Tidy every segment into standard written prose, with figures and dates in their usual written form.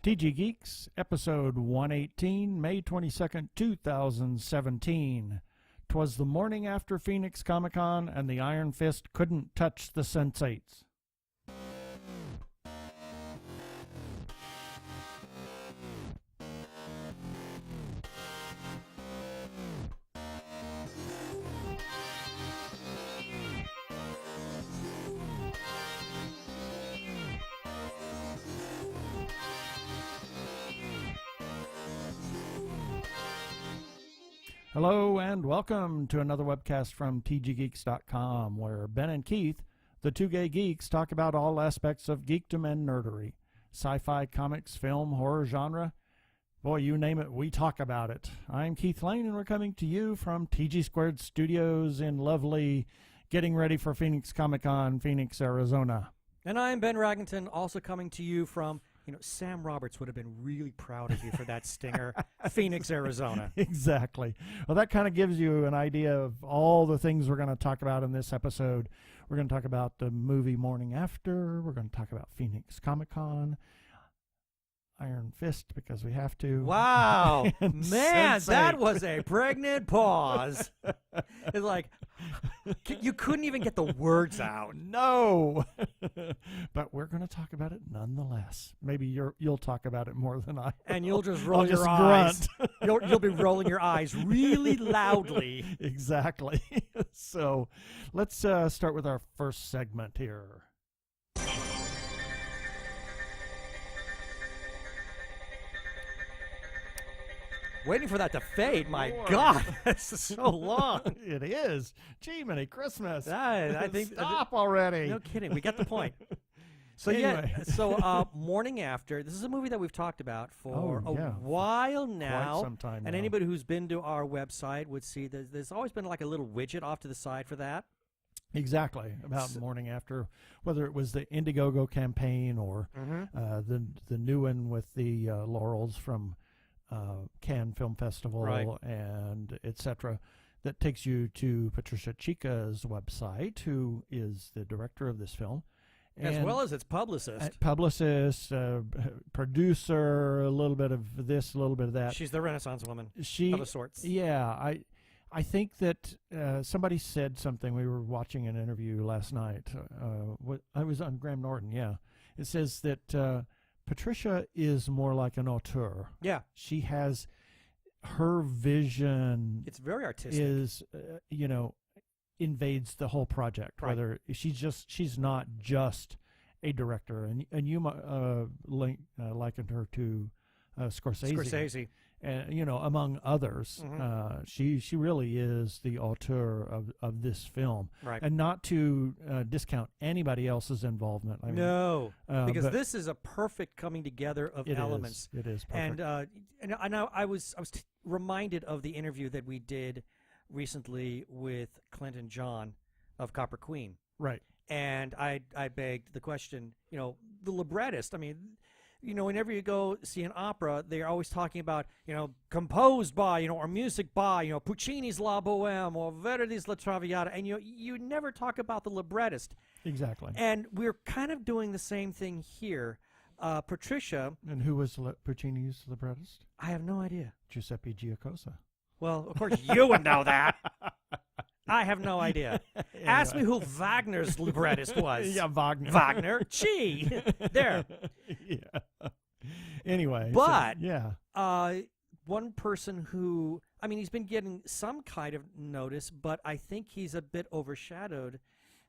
TG Geeks, episode 118, May 22nd, 2017. 'Twas the morning after Phoenix Comicon, and the Iron Fist couldn't touch the Sensates. Hello and welcome to another webcast from tggeeks.com, where Ben and Keith, the Two Gay Geeks, talk about all aspects of geekdom and nerdery. Sci-fi, comics, film, horror genre. Boy, you name it, we talk about it. I'm Keith Lane, and we're coming to you from TG Squared Studios in lovely, getting ready for Phoenix Comicon, Phoenix, Arizona. And I'm Ben Raggington, also coming to you from... Sam Roberts would have been really proud of you for that stinger. Phoenix, Arizona. Exactly. Well, that kind of gives you an idea of all the things we're going to talk about in this episode. We're going to talk about the movie Morning After. We're going to talk about Phoenix Comic-Con. Iron Fist, because we have to. Wow. Man, Sense8. that was a pregnant pause. It's like, you couldn't even get the words out. No. But we're going to talk about it nonetheless. Maybe you'll talk about it more than I. And you'll just roll your eyes. You'll be rolling your eyes really loudly. Exactly. So let's start with our first segment here. Waiting for that to fade. My God, that's so long. It is. Gee, Merry Christmas. I think Stop already. No kidding. We got the point. So Anyway. Morning After. This is a movie that we've talked about for a yeah. while now. Quite some time and now. anybody who's been to our website would see that there's always been like a little widget off to the side for that. Exactly, about Morning After, whether it was the Indiegogo campaign or the new one with the laurels from Cannes Film Festival, Right. and etc. That takes you to Patricia Chica's website, who is the director of this film. As well as its publicist. Publicist, producer, a little bit of this, a little bit of that. She's the Renaissance woman of the sorts. Yeah, I think that somebody said something. We were watching an interview last night. I was on Graham Norton, yeah. It says that Patricia is more like an auteur. Yeah. She has her vision. It's very artistic. Is, invades the whole project. Right. Whether she's not just a director. And you likened her to Scorsese. And, among others, she really is the auteur of this film. Right. And not to discount anybody else's involvement. I mean, no, because this is a perfect coming together of elements. It is perfect. And I was reminded of the interview that we did recently with Clint and John of Copper Queen. Right. And I begged the question, the librettist, I mean... whenever you go see an opera, they're always talking about, composed by, or music by, Puccini's La Bohème or Verdi's La Traviata, and you never talk about the librettist. Exactly. And we're kind of doing the same thing here. Patricia. And who was Puccini's librettist? I have no idea. Giuseppe Giacosa. Well, of course you would know that. I have no idea. Anyway. Ask me who Wagner's librettist was. Yeah, Wagner. Wagner. Gee. There. Yeah. Anyway. But one person who, he's been getting some kind of notice, but I think he's a bit overshadowed.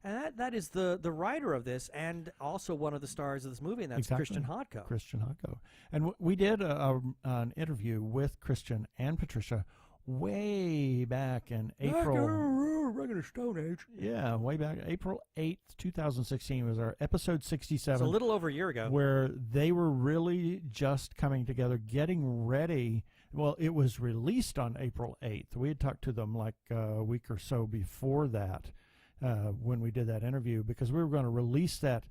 And that is the writer of this and also one of the stars of this movie, and that's exactly. Kristian Hodko. Kristian Hodko. And we did an interview with Kristian and Patricia way back in April. Regular Stone Age. Yeah, way back. April 8th, 2016 was our episode 67. It's a little over a year ago. Where they were really just coming together, getting ready. Well, it was released on April 8th. We had talked to them like a week or so before that when we did that interview, because we were going to release that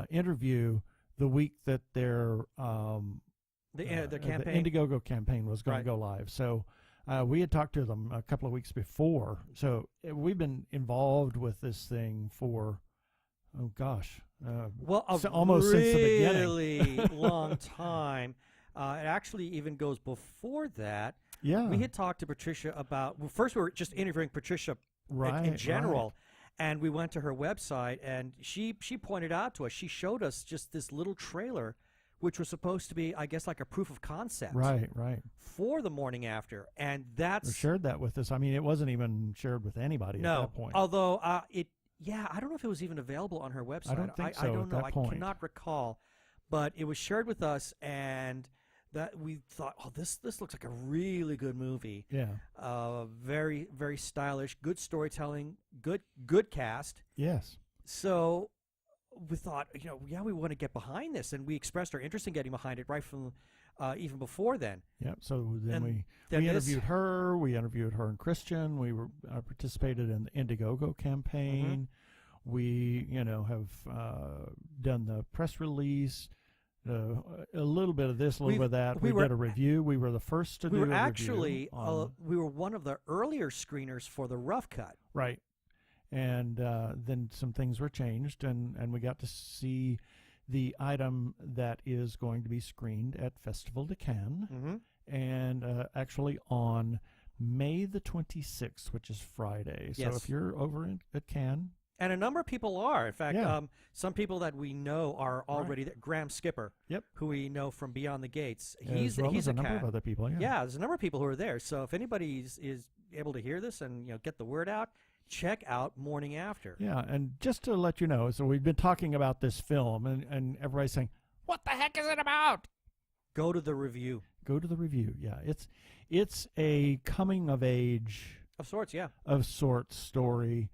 interview the week that their campaign, the Indiegogo campaign was going to go live. So we had talked to them a couple of weeks before. So we've been involved with this thing for, Well, almost since the beginning. really long time. It actually even goes before that. Yeah. We had talked to Patricia about. Well, first, we were just interviewing Patricia Right, in general, right. and we went to her website, and she pointed out to us. She showed us just this little trailer, which was supposed to be, I guess, like a proof of concept. Right, right. For the morning after, and They that's shared that with us. I mean, it wasn't even shared with anybody at that point. Although yeah, I don't know if it was even available on her website. I don't think so I don't at know. that point. I cannot recall, but it was shared with us, and that we thought, oh, this looks like a really good movie. Yeah. Very very stylish, good storytelling, good cast. Yes. So we thought, yeah, we want to get behind this, and we expressed our interest in getting behind it right from even before then. Yep. So then And we then interviewed her. We interviewed her and Kristian. We were participated in the Indiegogo campaign. We, have done the press release. A little bit of this, a little bit of that. We did a review. We were the first to do a review. Actually, we were one of the earlier screeners for the rough cut. Right. And then some things were changed, and we got to see the item that is going to be screened at Festival de Cannes, and actually on May the 26th, which is Friday. So if you're over at Cannes. And a number of people are. In fact, Yeah. some people that we know are already there. Graham Skipper, who we know from Beyond the Gates. He's a a number of other people, Yeah, there's a number of people who are there. So if anybody is able to hear this and get the word out, check out Morning After. Yeah, and just to let you know, so we've been talking about this film, and everybody's saying, what the heck is it about? Go to the review. Go to the review, yeah. It's a coming-of-age... Of sorts, yeah. Of sorts story.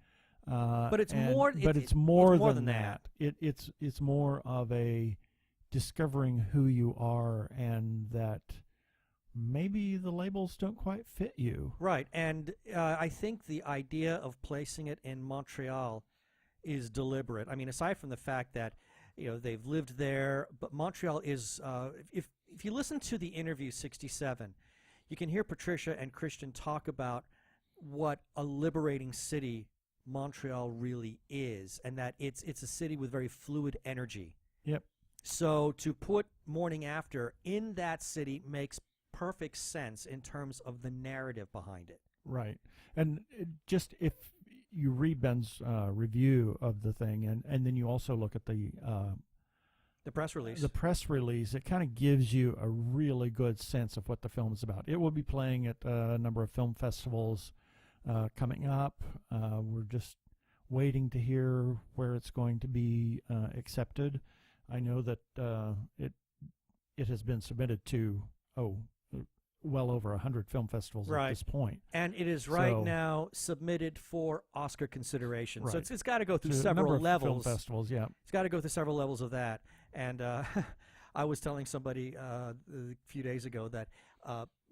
But it's more. It's more than that. It's more of a discovering who you are, and that maybe the labels don't quite fit you. Right, and I think the idea of placing it in Montreal is deliberate. I mean, aside from the fact that they've lived there, but Montreal is. If you listen to the interview 67, you can hear Patricia and Kristian talk about what a liberating city Montreal really is, and that it's a city with very fluid energy. Yep. So to put Morning After in that city makes perfect sense in terms of the narrative behind it. Right. And just if you read Ben's review of the thing, and then you also look at the press release. The press release, it kind of gives you a really good sense of what the film is about. It will be playing at a number of film festivals coming up. We're just waiting to hear where it's going to be accepted. I know that it has been submitted to well over 100 film festivals at this point, and it is now submitted for Oscar consideration. Right. So it's got to go through a several number of levels. Film festivals, yeah. It's got to go through several levels of that. And I was telling somebody a few days ago that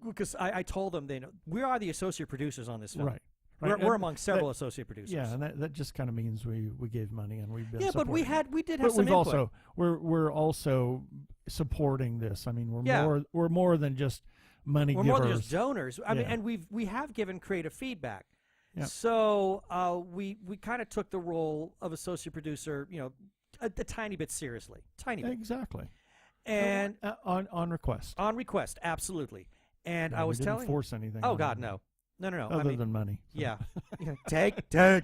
because I told them we are the associate producers on this film. Right. We're among several associate producers. Yeah, and that just kind of means we gave money and we've been but we did have but some we've input. also we're also supporting this. I mean, we're more than just money we're givers. More than just donors. I mean, and we have given creative feedback. Yep. So we kind of took the role of associate producer, a tiny bit seriously, tiny bit. Exactly. And on request. On request, absolutely. And No, I was we didn't telling force anything. Oh God, no. No. Other than money. So. Yeah. Take the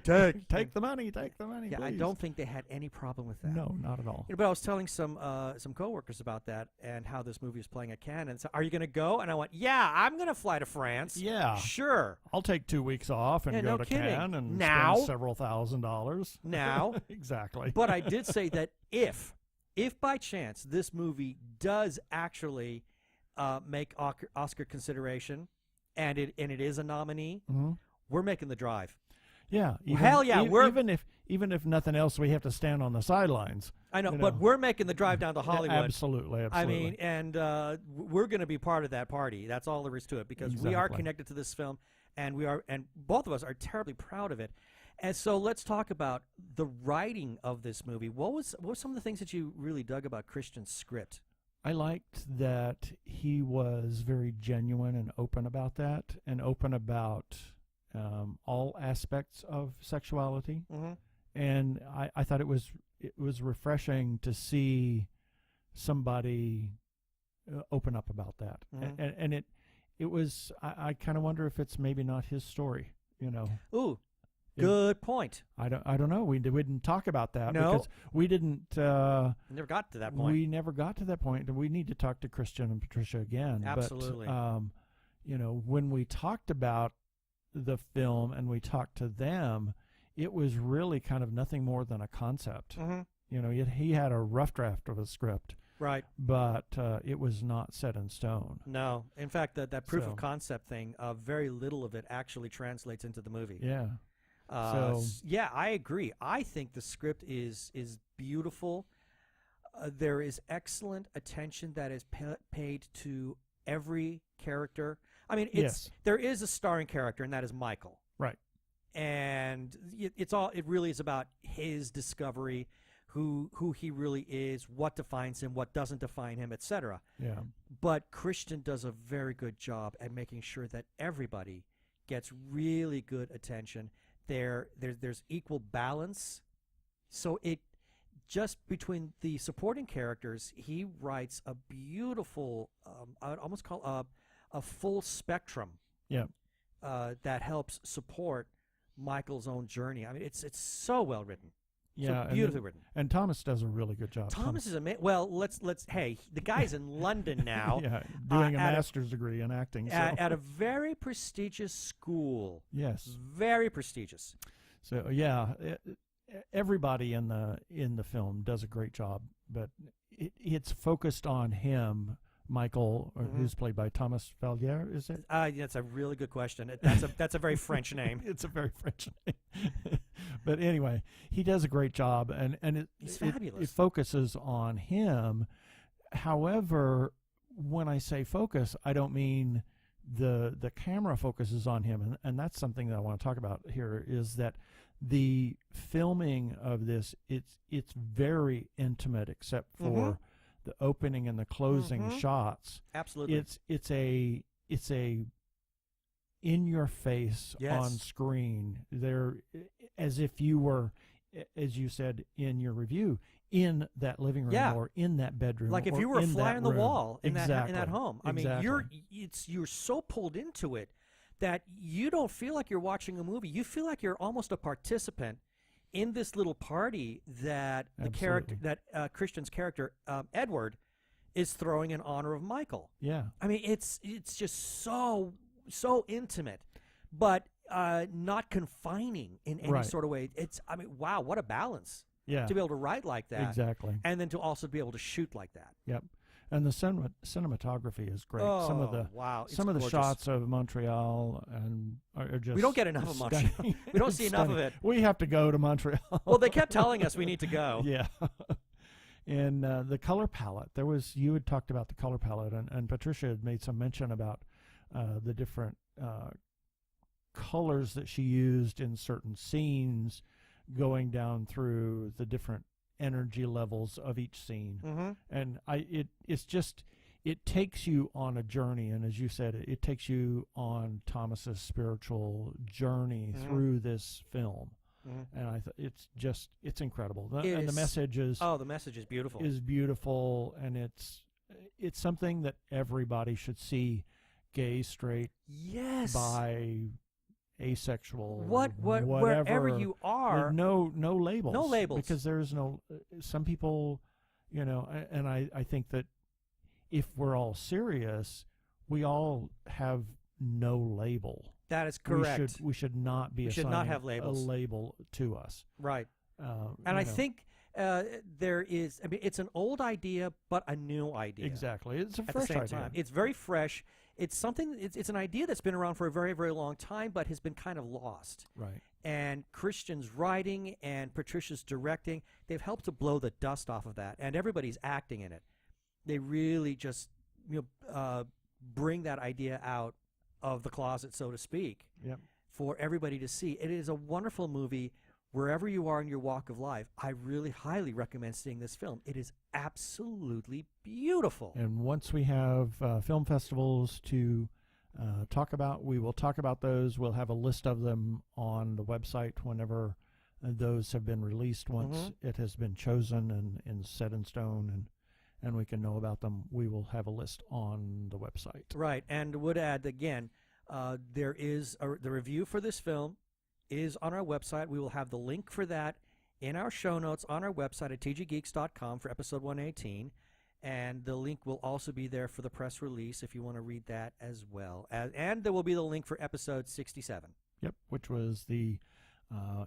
money. Take the money. Yeah, please. I don't think they had any problem with that. No, not at all. But I was telling some coworkers about that and how this movie is playing at Cannes. And so, are you going to go? And I went, yeah, I'm going to fly to France. Yeah, sure. I'll take 2 weeks off and go to Cannes and spend several $1,000s. Now, exactly. But I did say that if by chance this movie does actually make Oscar consideration, and it is a nominee, we're making the drive. Yeah. Hell yeah. Even if nothing else, we have to stand on the sidelines. I know, but we're making the drive down to Hollywood. Absolutely. I mean, and we're going to be part of that party. That's all there is to it, because we are connected to this film, and both of us are terribly proud of it. And so let's talk about the writing of this movie. What were some of the things that you really dug about Kristian's script? I liked that he was very genuine and open about that, and open about all aspects of sexuality, and I thought it was refreshing to see somebody open up about that. And it was, I kind of wonder if it's maybe not his story, you know. Ooh, good point. I don't know. We didn't talk about that No. because we didn't. Never got to that point. We never got to that point, and we need to talk to Kristian and Patricia again. Absolutely. But, you know, when we talked about the film and we talked to them, it was really kind of nothing more than a concept. You know, he had a rough draft of a script. Right. But it was not set in stone. No. In fact, that proof of concept thing, very little of it actually translates into the movie. Yeah. Yeah, I agree. I think the script is beautiful. There is excellent attention that is paid to every character. I mean, there is a starring character, and that is Michael. Right. And it really is about his discovery, who he really is, what defines him, what doesn't define him, etc. Yeah. But Kristian does a very good job at making sure that everybody gets really good attention. There's equal balance. So it just between the supporting characters, he writes a beautiful, I would almost call a full spectrum. Yeah. That helps support Michael's own journey. I mean, it's so well written. Yeah, so beautifully written. And Thomas does a really good job. Thomas is amazing. Well, let's. Hey, the guy's in London now. Yeah, doing a master's degree in acting. At a very prestigious school. Yes. Very prestigious. So yeah, everybody in the film does a great job, but it's focused on him. Michael, who's played by Thomas Valliere, is it? That's a really good question. That's a very French name. It's a very French name. But anyway, he does a great job, and he's fabulous. It focuses on him. However, when I say focus, I don't mean the camera focuses on him, and that's something that I want to talk about here, is that the filming of this, it's very intimate, except for the opening and the closing shots. Absolutely. It's a in your face on screen. There, as if you were, as you said in your review, in that living room or in that bedroom, like if you were a fly on the wall in that home. I mean, you're so pulled into it that you don't feel like you're watching a movie. You feel like you're almost a participant in this little party that Kristian's character Edward is throwing in honor of Michael. Yeah. I mean, it's just so intimate, but not confining in any sort of way. I mean, wow, what a balance. Yeah. To be able to write like that. Exactly. And then to also be able to shoot like that. Yep. And the cinematography is great. Oh, some of the shots of Montreal are just. We don't get enough of Montreal. We don't see enough of it. We have to go to Montreal. Well, they kept telling us we need to go. Yeah. And the color palette. You had talked about the color palette, and Patricia had made some mention about the different colors that she used in certain scenes, going down through the different energy levels of each scene. And it takes you on a journey, and as you said, it takes you on Thomas's spiritual journey through this film. And it's incredible. And the message is the message is beautiful. Is beautiful, and it's something that everybody should see. Gay, straight, bi, asexual, whatever, wherever you are, no labels, because there's no some people, and I think that if we're all serious, we all have no label. That is correct. We should not be should not have labels. A label to us, right? And I think there is. I mean, it's an old idea, but a new idea. Exactly, it's a at fresh the same idea. Time. It's very fresh. It's something. It's an idea that's been around for a very, very long time, but has been kind of lost. Right. And Kristian's writing and Patricia's directing, they've helped to blow the dust off of that, and everybody's acting in it. They really just bring that idea out of the closet, so to speak, for everybody to see. It is a wonderful movie. Wherever you are in your walk of life, I really highly recommend seeing this film. It is absolutely beautiful. And once we have film festivals to talk about, we will talk about those. We'll have a list of them on the website whenever those have been released once it has been chosen and set in stone, and we can know about them. We will have a list on the website. Right, and would add again, there is the review for this film is on our website. We will have the link for that in our show notes on our website at tggeeks.com for episode 118, and the link will also be there for the press release if you want to read that as well. And there will be the link for episode 67. Yep, which was the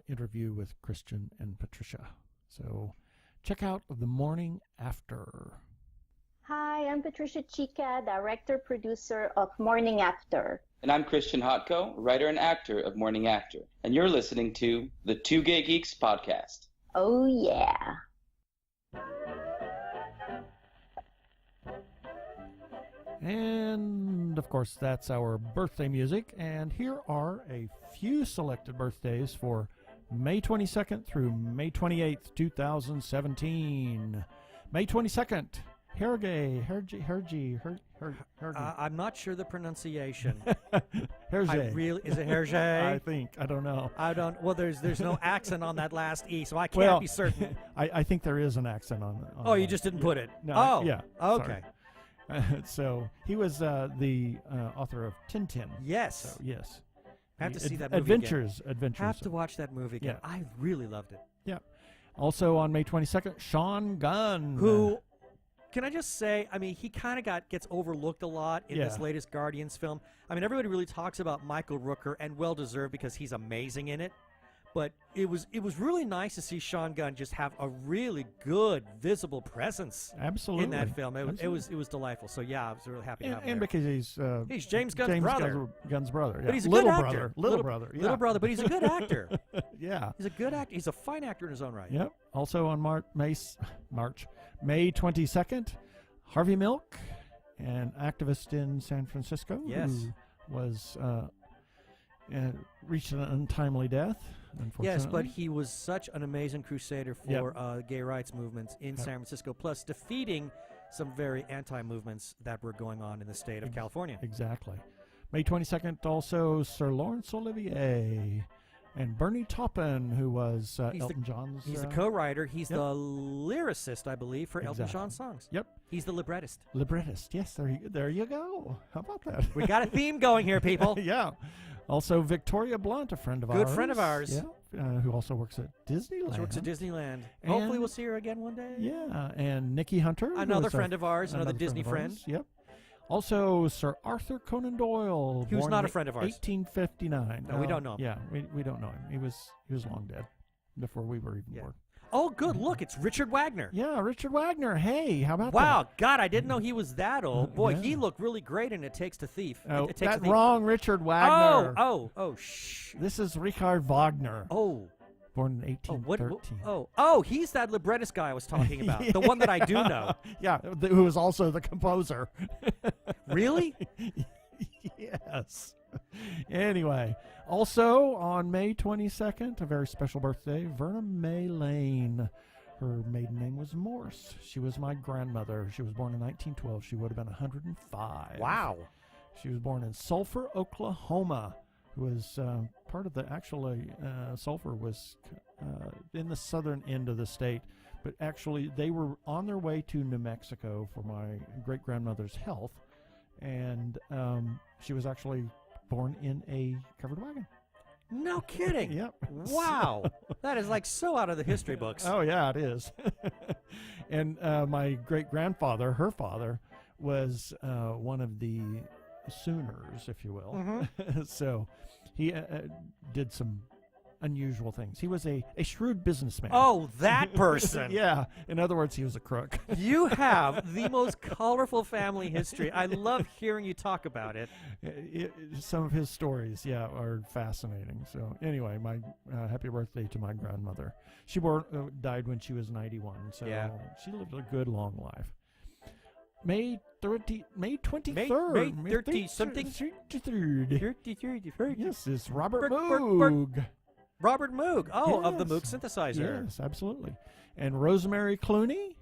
interview with Kristian and Patricia. So check out The Morning After. Hi, I'm Patricia Chica, director, producer of Morning After. And I'm Kristian Hodko, writer and actor of Morning After. And you're listening to the Two Gay Geeks podcast. Oh, yeah. And, of course, that's our birthday music. And here are a few selected birthdays for May 22nd through May 28th, 2017. May 22nd, Hergé. I'm not sure the pronunciation. Hergé. Is it Hergé? I think. I don't know. Well, there's no accent on that last E, so I can't be certain. I think there is an accent on Oh, you just didn't put it? No. Oh. Yeah. Okay. So he was the author of Tintin. Yes. So, yes. I have to see that movie Adventures. Have to watch that movie again. Yeah. I really loved it. Yeah. Also on May 22nd, Sean Gunn. Who, can I just say, I mean, he kind of gets overlooked a lot in this Yeah. latest Guardians film. I mean, everybody really talks about Michael Rooker, and well-deserved because he's amazing in it. But it was really nice to see Sean Gunn just have a really good, visible presence Absolutely. in that film. It was delightful. So yeah, I was really happy to have him and there. because He's James Gunn's brother. Gunn's brother. Yeah. But he's a little good brother. actor. Little brother. Yeah. Little brother, but he's a good actor. Yeah. He's a good actor. He's a fine actor in his own right. Yep. Also on May 22nd, Harvey Milk, an activist in San Francisco Yes. who was reached an untimely death, unfortunately. Yes, but he was such an amazing crusader for gay rights movements in San Francisco, plus defeating some very anti-movements that were going on in the state of California. Exactly. May 22nd, also Sir Laurence Olivier and Bernie Taupin, who was Elton John's... He's the co-writer. He's the lyricist, I believe, for Elton John's songs. Yep. He's the librettist. Librettist. Yes, there you go. How about that? We got a theme going here, people. Yeah. Also, Victoria Blunt, a friend of ours. Good friend of ours. Yeah, who also works at Disneyland. She works at Disneyland. And Hopefully we'll see her again one day. Yeah, and Nikki Hunter. Another friend of ours, another Disney friend. Yep. Also, Sir Arthur Conan Doyle. He was born not in a friend of ours. 1859. No, we don't know him. Yeah, we don't know him. He was long dead before we were even born. Oh, good. Look, it's Richard Wagner. Yeah, Richard Wagner. Hey, how about that? Wow, God, I didn't know he was that old. Boy, Yeah. he looked really great in It Takes a Thief. Oh, It Takes a that Thief. wrong Richard Wagner. Shh. This is Richard Wagner. Oh. Born in 1813. He's that librettist guy I was talking about. The one that I do know. Yeah, who was also the composer. Really? Yes. Anyway, also on May 22nd, a very special birthday, Verna May Lane. Her maiden name was Morse. She was my grandmother. She was born in 1912. She would have been 105. Wow. She was born in Sulphur, Oklahoma. Who was part of the, actually, Sulphur was in the southern end of the state. But actually, they were on their way to New Mexico for my great-grandmother's health. And she was actually born in a covered wagon. No kidding. Yep. Wow. That is like so out of the history books. Oh, yeah, it is. And my great-grandfather, her father, was one of the Sooners, if you will. Mm-hmm. So he did some unusual things. He was a shrewd businessman. Oh, that person. Yeah. In other words, he was a crook. You have the most colorful family history. I love hearing you talk about it. Some of his stories, are fascinating. So anyway, my happy birthday to my grandmother. She died when she was 91, so she lived a good, long life. May 23rd. May 30-something. 33rd. Yes, it's Robert Burk. Moog. Robert Moog. Oh, of the Yes. Moog synthesizer. Yes, absolutely. And Rosemary Clooney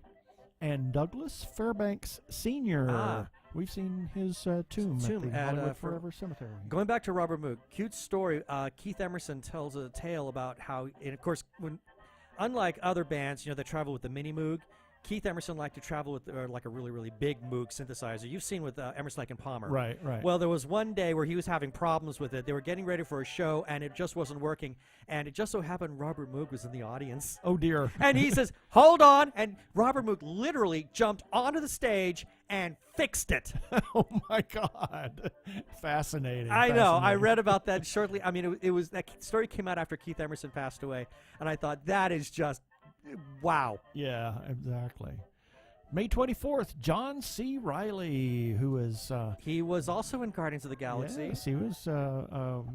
and Douglas Fairbanks Sr. We've seen his tomb at the Hollywood Forever Cemetery. Going back to Robert Moog, cute story. Keith Emerson tells a tale about how, and of course, unlike other bands, that travel with the mini Moog, Keith Emerson liked to travel with like a really, really big Moog synthesizer. You've seen with Emerson, Lake and Palmer. Right. Well, there was one day where he was having problems with it. They were getting ready for a show, and it just wasn't working. And it just so happened Robert Moog was in the audience. Oh, dear. And he says, hold on. And Robert Moog literally jumped onto the stage and fixed it. Oh, my God. Fascinating. I know. I read about that shortly. I mean, it was that story came out after Keith Emerson passed away. And I thought, that is just... wow. Yeah, exactly. May 24th, John C. Reilly, who is... he was also in Guardians of the Galaxy. Yes, he was...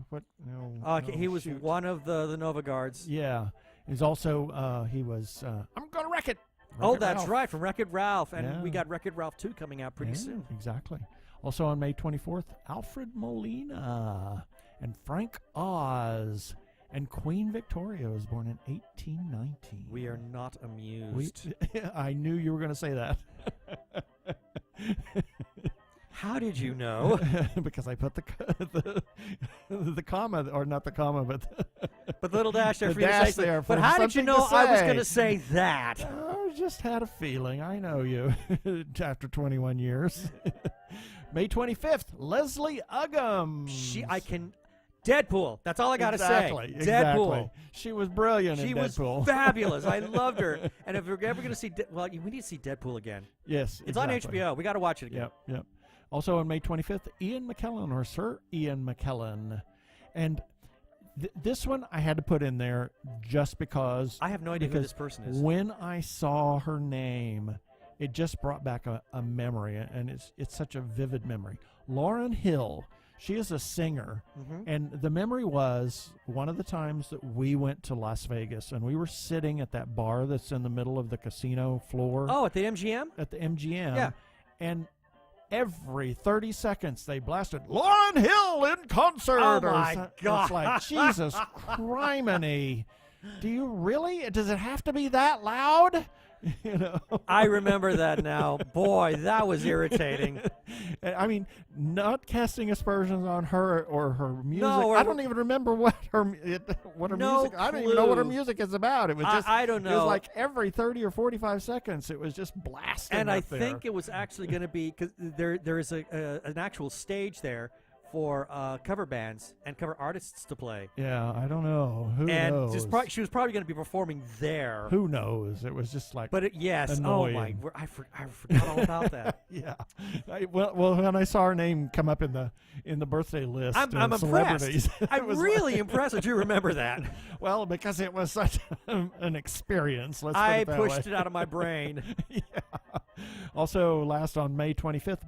what? No, he was one of the Nova Guards. Yeah. He's also... he was... I'm Gonna Wreck It! That's Ralph. right, from Wreck-It Ralph. And Yeah. we got Wreck-It Ralph 2 coming out pretty soon. Exactly. Also on May 24th, Alfred Molina and Frank Oz. And Queen Victoria was born in 1819. We are not amused. I knew you were going to say that. How did you know? Because I put the comma, or not the comma, but the little dash there the for you to dash say. there But for how did you something know to I was say. going to say that? I just had a feeling. I know you. After 21 years. May 25th, Leslie Uggam. Deadpool. That's all I got to say. Exactly. Deadpool. She was brilliant She in was Deadpool. fabulous. I loved her. And if we're ever going to see, we need to see Deadpool again. Yes, It's exactly. on HBO. We got to watch it again. Yep. Also on May 25th, Ian McKellen, or Sir Ian McKellen. And this one I had to put in there just because... I have no idea who this person is. When I saw her name, it just brought back a memory, and it's such a vivid memory. Lauryn Hill. She is a singer, and the memory was one of the times that we went to Las Vegas, and we were sitting at that bar that's in the middle of the casino floor. Oh, at the MGM? At the MGM. Yeah. And every 30 seconds they blasted Lauryn Hill in concert. Oh, my God. It's like, Jesus criminy. Do you really? Does it have to be that loud? I remember that now. Boy, that was irritating. I mean, not casting aspersions on her or her music. No, I don't even remember what her music. I don't even know what her music is about. It was just. I don't know. It was like every 30 or 45 seconds, it was just blasting. And up I there. think it was actually going to be because there is an actual stage there for cover bands and cover artists to play. Yeah, I don't know. Who knows? She was probably going to be performing there. Who knows? It was just like. But yes, annoying. oh my! I forgot all about that. Yeah. Well, when I saw her name come up in the birthday list, I'm of celebrities, impressed. I'm really impressed that you remember that. Well, because it was such an experience. Let's put I it that pushed way. it out of my brain. Yeah. Also, last on May 25th,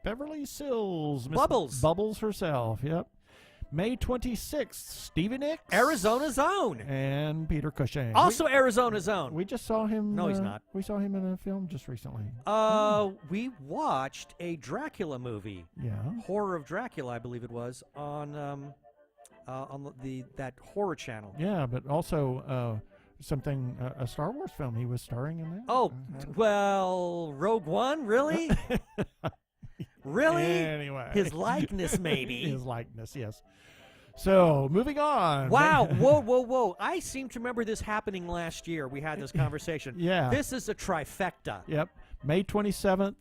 Beverly Sills. Miss Bubbles herself. Yep. May 26th, Stevie Nicks. Arizona's Own. And Peter Cushing. Also Arizona's Own. We just saw him. No, he's not. We saw him in a film just recently. We watched a Dracula movie. Yeah. Horror of Dracula, I believe it was, on that horror channel. Yeah, but also a Star Wars film he was starring in that. Oh, well, Rogue One, really? Really? Anyway. His likeness, maybe. His likeness, yes. So, moving on. Wow. Whoa. I seem to remember this happening last year. We had this conversation. Yeah. This is a trifecta. Yep. May 27th,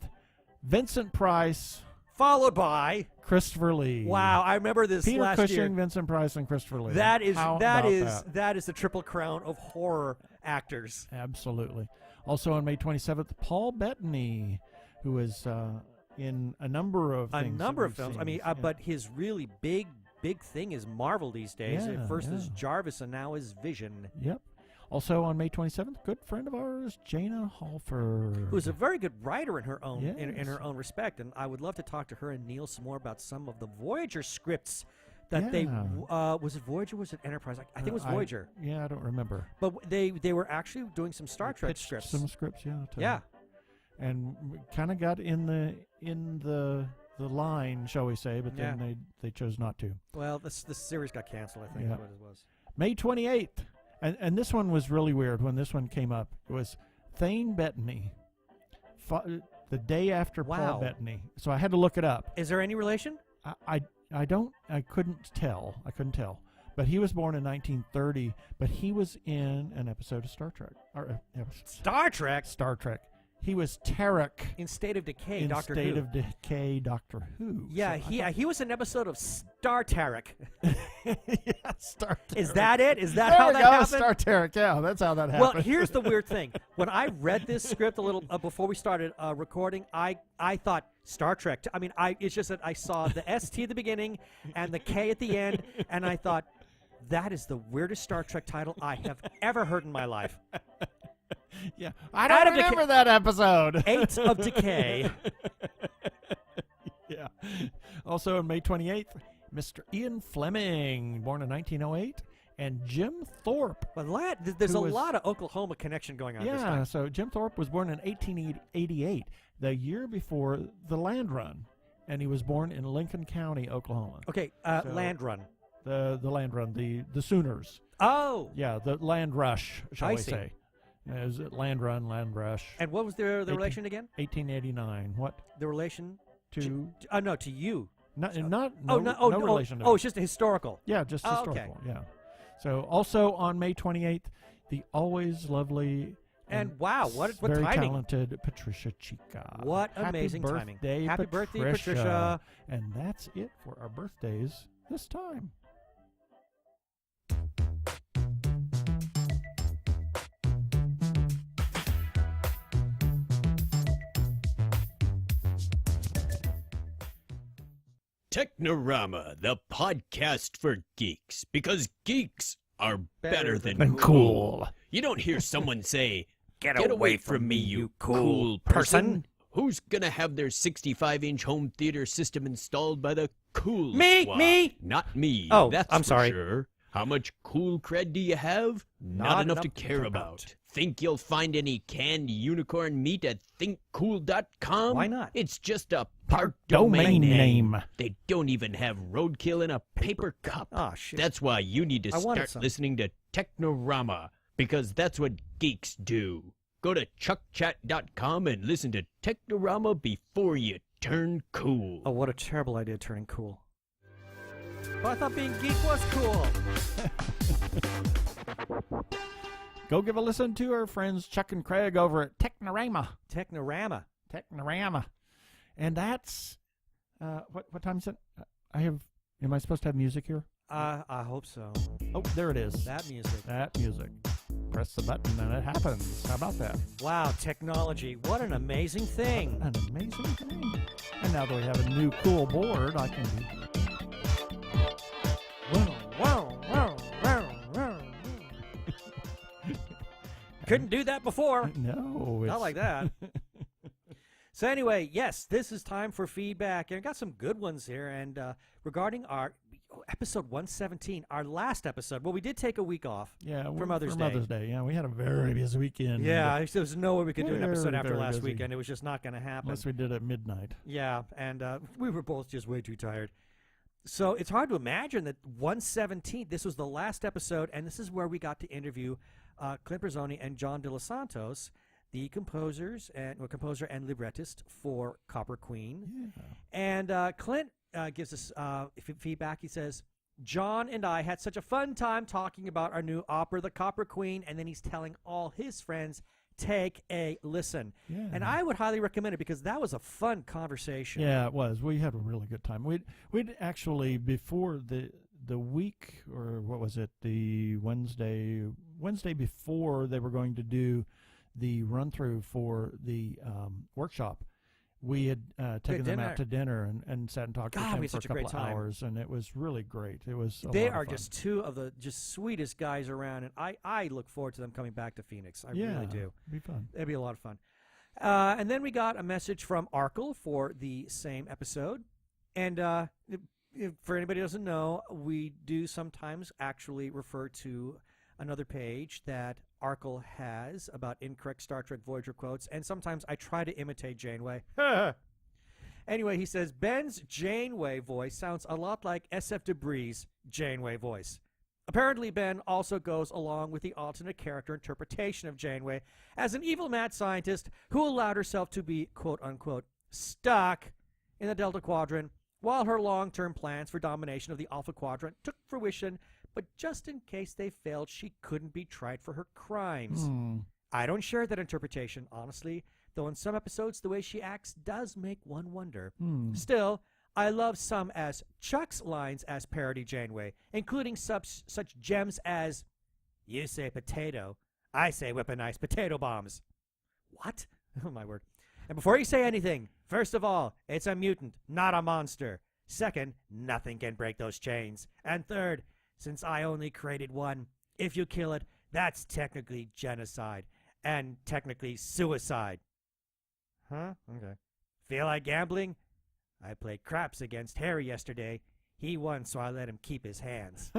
Vincent Price. Followed by Christopher Lee. Wow, I remember this Peter last Cushing, year. Vincent Price, and Christopher Lee. That is How that about is that is the triple crown of horror actors. Absolutely. Also on May 27th, Paul Bettany, who is in a number of things. A number of films. Seen. I mean, Yeah. but his really big thing is Marvel these days. Yeah, First yeah. is Jarvis, and now is Vision. Yep. Also on May 27th, good friend of ours, Jana Halford. Who's a very good writer in her own in Yes. her own respect, and I would love to talk to her and Neil some more about some of the Voyager scripts that they was it Voyager, was it Enterprise? I think it was Voyager. I don't remember. But they were actually doing some Star Trek Pitched scripts. some scripts, yeah. Yeah. And kind of got in the line, shall we say, but then they chose not to. Well, this series got canceled, I think is what it was. May 28th. And this one was really weird when this one came up. It was Thane Bettany. The day after Wow. Paul Bettany. So I had to look it up. Is there any relation? I couldn't tell. But he was born in 1930, but he was in an episode of Star Trek. Star Trek? Star Trek. He was Tarek In State of Decay, in Doctor State Who. of Decay, Doctor Who. Yeah, So I he was in an episode of Star Trek. thought- yeah, Star Tarek. Is that it? Is that there how we that go, happened? Star Tarek. Yeah, that's how that Well, happened. here's the weird thing. When I read this script a little before we started recording, I thought Star Trek. I mean, it's just that I saw the ST at the beginning and the K at the end, and I thought, that is the weirdest Star Trek title I have ever heard in my life. Yeah, I don't remember that episode. 8 of Decay. Yeah. Also on May 28th, Mr. Ian Fleming, born in 1908, and Jim Thorpe. Well, there's Who a was- lot of Oklahoma connection going on this Yeah, time. so Jim Thorpe was born in 1888, the year before the land run, and he was born in Lincoln County, Oklahoma. Okay, So- Land Run. The land run, the Sooners. Oh, Yeah, the land rush, shall I we see. say. Yeah, is it land run, land rush? and what was the 18 relation again? 1889. What? The relation? To No, to you. not so- no no, relation to oh, me. it's just a historical. Yeah, just Oh, okay. historical. Yeah. So also on May 28th, the always lovely And wow, what very timing! talented Patricia Chica. What Happy amazing timing. birthday, Happy birthday, Patricia. And that's it for our birthdays this time. Technorama, the podcast for geeks, because geeks are better than And cool. You don't hear someone say, Get away from me, you cool person. Who's gonna have their 65-inch home theater system installed by the cool Me, squad? me. Not me. Oh, that's I'm for sorry. Sure. How much cool cred do you have? Not enough to care about. Think you'll find any canned unicorn meat at thinkcool.com? Why not? It's just a part Domain name. They don't even have roadkill in a paper cup. Oh, shit. That's why you need to I wanted start some. listening to Technorama, because that's what geeks do. Go to chuckchat.com and listen to Technorama before you turn cool. Oh, what a terrible idea, turning cool. But I thought being geek was cool. Go give a listen to our friends Chuck and Craig over at Technorama. Technorama. Technorama. And that's what time is it? Am I supposed to have music here? I hope so. Oh, there it is. That music. That music. Press the button and it happens. How about that? Wow, technology. What an amazing thing. An amazing thing. And now that we have a new cool board, I can do. Couldn't do that before. No, Not like that. So anyway, yes, this is time for feedback. And I got some good ones here. And regarding our episode 117, our last episode, well, we did take a week off. Yeah, for Mother's Day. Yeah, we had a very busy weekend. Yeah, there was no way we could do an episode Very, after very last busy. weekend. It was just not going to happen. Unless we did it at midnight. Yeah, and we were both just way too tired. So it's hard to imagine that 117, this was the last episode, and this is where we got to interview Clint Berzoni and John De Los Santos, the composer and librettist for Copper Queen. Yeah. And Clint gives us feedback. He says, John and I had such a fun time talking about our new opera, The Copper Queen, and then he's telling all his friends, take a listen. Yeah. And I would highly recommend it because that was a fun conversation. Yeah, it was. We had a really good time. We'd actually, before the week, or what was it, the Wednesday before they were going to do the run through for the workshop, we had taken them out to dinner and sat and talked with God, them we had for a such a great couple of time. hours, and it was really great. It was They a lot are of fun. just two of the just sweetest guys around, and I look forward to them coming back to Phoenix. I really do. Be fun. It'd be a lot of fun. And then we got a message from Arkle for the same episode. And if for anybody who doesn't know, we do sometimes actually refer to another page that Arkle has about incorrect Star Trek Voyager quotes, and sometimes I try to imitate Janeway. Anyway, he says, Ben's Janeway voice sounds a lot like SF Debris' Janeway voice. Apparently, Ben also goes along with the alternate character interpretation of Janeway as an evil mad scientist who allowed herself to be, quote-unquote, stuck in the Delta Quadrant while her long-term plans for domination of the Alpha Quadrant took fruition, but just in case they failed, she couldn't be tried for her crimes. I don't share that interpretation, honestly, though in some episodes the way she acts does make one wonder. Still, I love some as Chuck's lines as parody Janeway, including such gems as, "You say potato, I say weaponized potato bombs." What? Oh, my word. And before you say anything, first of all, it's a mutant, not a monster. Second, nothing can break those chains. And third, since I only created one, if you kill it, that's technically genocide and technically suicide. Huh? Okay. Feel like gambling? I played craps against Harry yesterday. He won, so I let him keep his hands.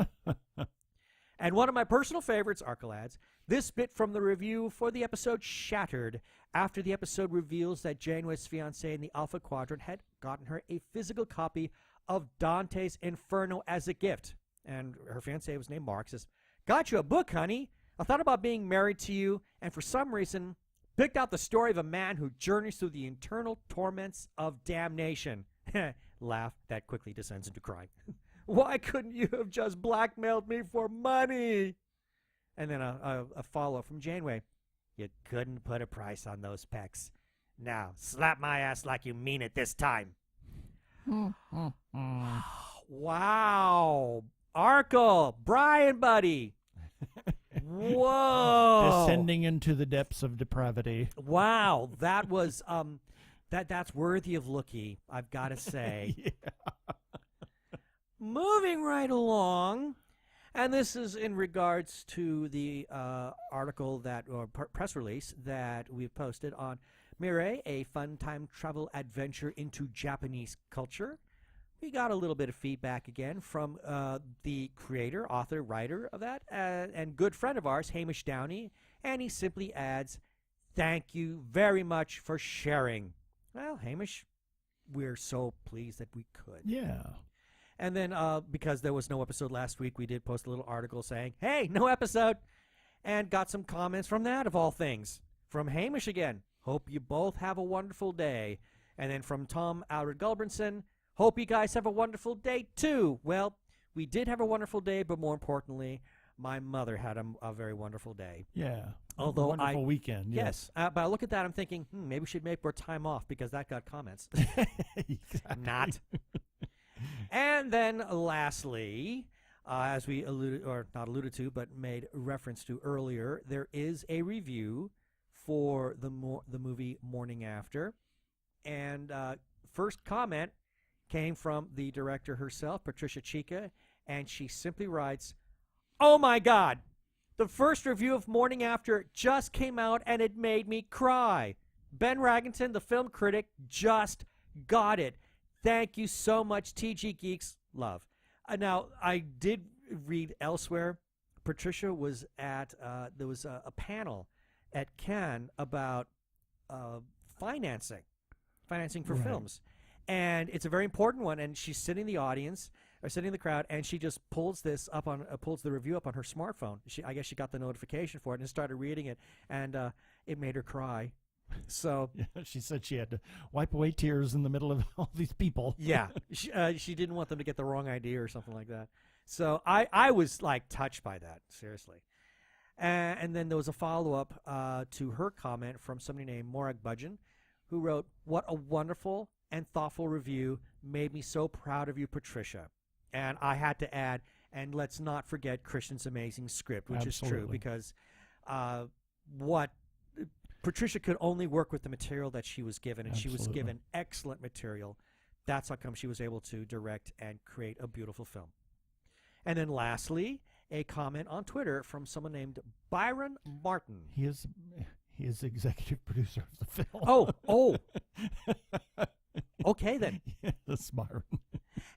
And one of my personal favorites, Arcalads, this bit from the review for the episode Shattered, after the episode reveals that Janeway's fiancé in the Alpha Quadrant had gotten her a physical copy of Dante's Inferno as a gift. And her fiancé was named Mark, says, "Got you a book, honey. I thought about being married to you, and for some reason, picked out the story of a man who journeys through the internal torments of damnation." Laugh that quickly descends into crying. "Why couldn't you have just blackmailed me for money?" And then a follow-up from Janeway. "You couldn't put a price on those pecs. Now, slap my ass like you mean it this time." Wow. Arkle, Brian, buddy. Whoa. Descending into the depths of depravity. Wow. That was that's worthy of looky, I've got to say. Yeah. Moving right along, and this is in regards to the article that, or press release that we've posted on Mirai, a fun time travel adventure into Japanese culture. We got a little bit of feedback again from the creator, author, writer of that, and good friend of ours, Hamish Downey, and he simply adds, "Thank you very much for sharing." Well, Hamish, we're so pleased that we could. Yeah. And then because there was no episode last week, we did post a little article saying, "Hey, no episode," and got some comments from that, of all things. From Hamish again, "Hope you both have a wonderful day." And then from Tom Alred Gulbranson, "Hope you guys have a wonderful day too." Well, we did have a wonderful day, but more importantly, my mother had a very wonderful day. Yeah. Although wonderful weekend. Yes. But I look at that, I'm thinking, maybe we should make more time off because that got comments. Exactly. Not. And then lastly, as we alluded, or not alluded to, but made reference to earlier, there is a review for the movie Morning After. And first comment came from the director herself, Patricia Chica, and she simply writes, "Oh my God, the first review of Morning After just came out and it made me cry. Ben Raggington, the film critic, just got it. Thank you so much, TG Geeks. Love." Now, I did read elsewhere, Patricia was at, there was a panel at Cannes about financing for Right. films. And it's a very important one, and she's sitting in the audience, or sitting in the crowd, and she just pulls this up on, pulls the review up on her smartphone. I guess she got the notification for it and started reading it, and it made her cry. So Yeah, she said she had to wipe away tears in the middle of all these people. yeah, she didn't want them to get the wrong idea or something like that. So I was like touched by that, seriously. And then there was a follow-up to her comment from somebody named Morag Budgeon, who wrote, "What a wonderful and thoughtful review. Made me so proud of you, Patricia." And I had to add, and let's not forget Kristian's amazing script, which is true, Absolutely. because Patricia could only work with the material that she was given, and she was Absolutely. given excellent material. That's how come she was able to direct and create a beautiful film. And then lastly, a comment on Twitter from someone named Byron Martin. He is executive producer of the film. Oh. Okay, then. Yes, Byron.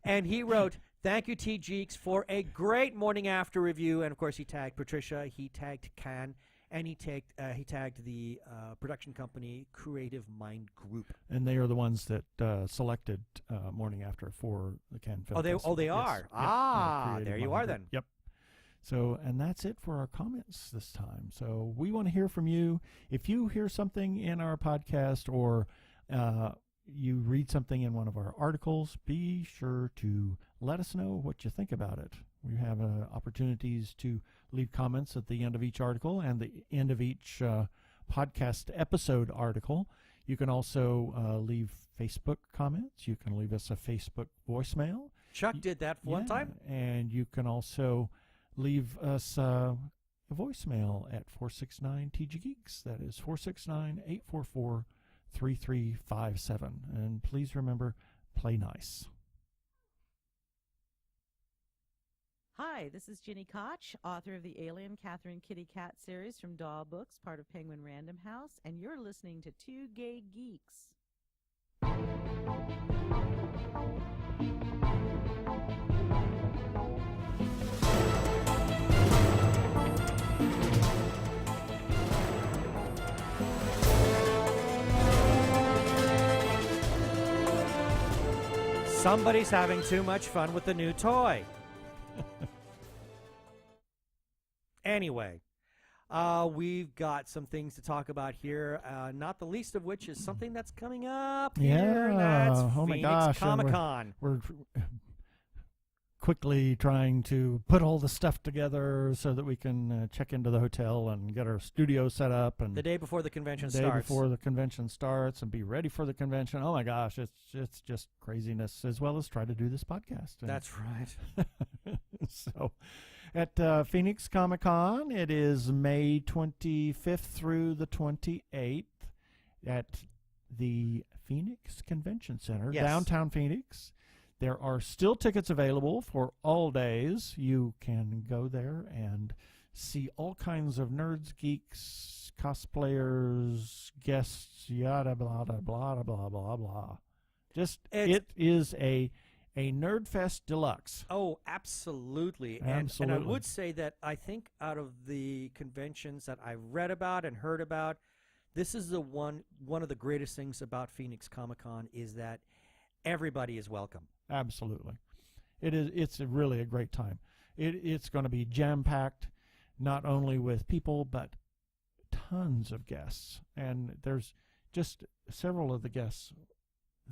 And he wrote, "Thank you, T. Geeks, for a great Morning After review." And, of course, he tagged Patricia, he tagged Cannes, and he tagged the production company Creative Mind Group. And they are the ones that selected Morning After for the Cannes Film Oh, they Festival. are? Yes. Ah, Creative there you Mind are Group. then. Yep. So, and that's it for our comments this time. So we want to hear from you. If you hear something in our podcast or you read something in one of our articles, be sure to let us know what you think about it. We have opportunities to leave comments at the end of each article and the end of each podcast episode article. You can also leave Facebook comments. You can leave us a Facebook voicemail. Chuck did that one time. And you can also leave us a voicemail at 469-TG-GEEKS. That is 469-844-3357. And please remember, play nice. Hi, this is Ginny Koch, author of the Alien Catherine Kitty Cat series from Daw Books, part of Penguin Random House, and you're listening to Two Gay Geeks. Somebody's having too much fun with the new toy. Anyway, we've got some things to talk about here, not the least of which is something that's coming up here. Yeah. That's Oh my Phoenix gosh. And Comicon. We're quickly trying to put all the stuff together so that we can check into the hotel and get our studio set up. And The day before the convention the day starts. before the convention starts and be ready for the convention. Oh my gosh, it's just craziness, as well as try to do this podcast. And That's right. so at Phoenix Comicon, it is May 25th through the 28th at the Phoenix Convention Center, Yes. downtown Phoenix. There are still tickets available for all days. You can go there and see all kinds of nerds, geeks, cosplayers, guests, yada, blah, blah, blah, blah, blah, blah. It is a Nerd Fest Deluxe. Oh, absolutely. Absolutely. And I would say that I think out of the conventions that I've read about and heard about, this is the one of the greatest things about Phoenix Comicon is that everybody is welcome. Absolutely. It's really a great time. It's going to be jam-packed, not only with people, but tons of guests. And there's just several of the guests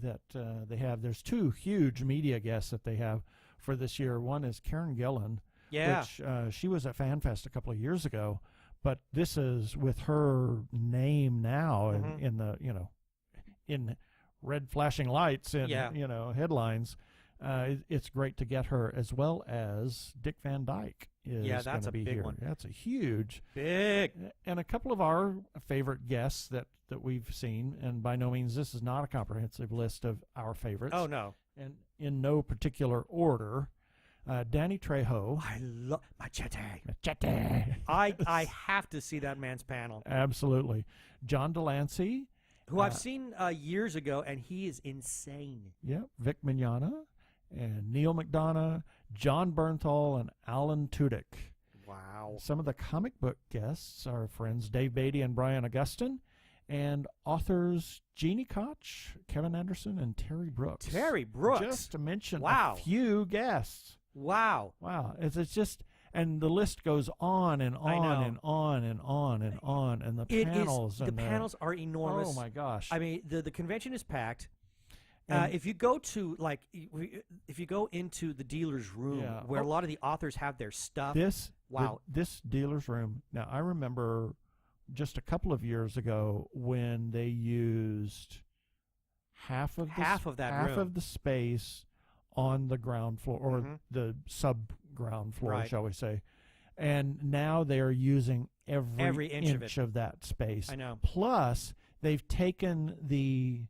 that they have. There's two huge media guests that they have for this year. One is Karen Gillan, which she was at FanFest a couple of years ago, but this is with her name now in the, in red flashing lights and, headlines. It's great to get her, as well as Dick Van Dyke is going to be big here. one. That's a huge. Big. And a couple of our favorite guests that we've seen, and by no means this is not a comprehensive list of our favorites. Oh, no. And in no particular order, Danny Trejo. I love Machete. Machete. I have to see that man's panel. Absolutely. John Delancey. Who I've seen years ago, and he is insane. Yep. Vic Mignogna and Neil McDonough, John Bernthal, and Alan Tudyk. Wow. Some of the comic book guests are friends Dave Beatty and Brian Augustin, and authors Jeannie Koch, Kevin Anderson, and Terry Brooks. Terry Brooks. Just to mention Wow. a few guests. Wow. Wow. It's just, and the list goes on and I know. on and on and on and on, and the panels. The panels are enormous. Oh my gosh. I mean, the convention is packed. And- If you go to if you go into the dealer's room Yeah. where a lot of the authors have their stuff, Wow. This dealer's room. Now, I remember just a couple of years ago when they used half of the space on the ground floor, or the sub-ground floor, Right. shall we say. And now they are using every inch of it. of that space. I know. Plus, they've taken the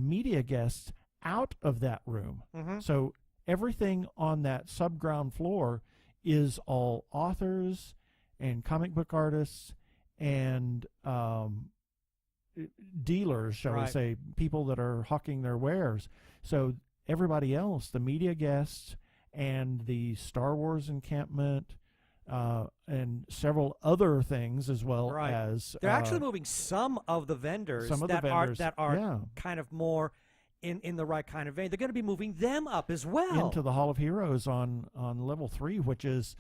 media guests out of that room. So everything on that sub-ground floor is all authors and comic book artists and dealers, shall we Right. say, people that are hawking their wares. So everybody else, the media guests and the Star Wars encampment, and several other things, as well Right. as they're actually moving some of the vendors some of that the vendors are yeah, kind of more in the right kind of vein. They're going to be moving them up as well. into the Hall of Heroes on level 3, which is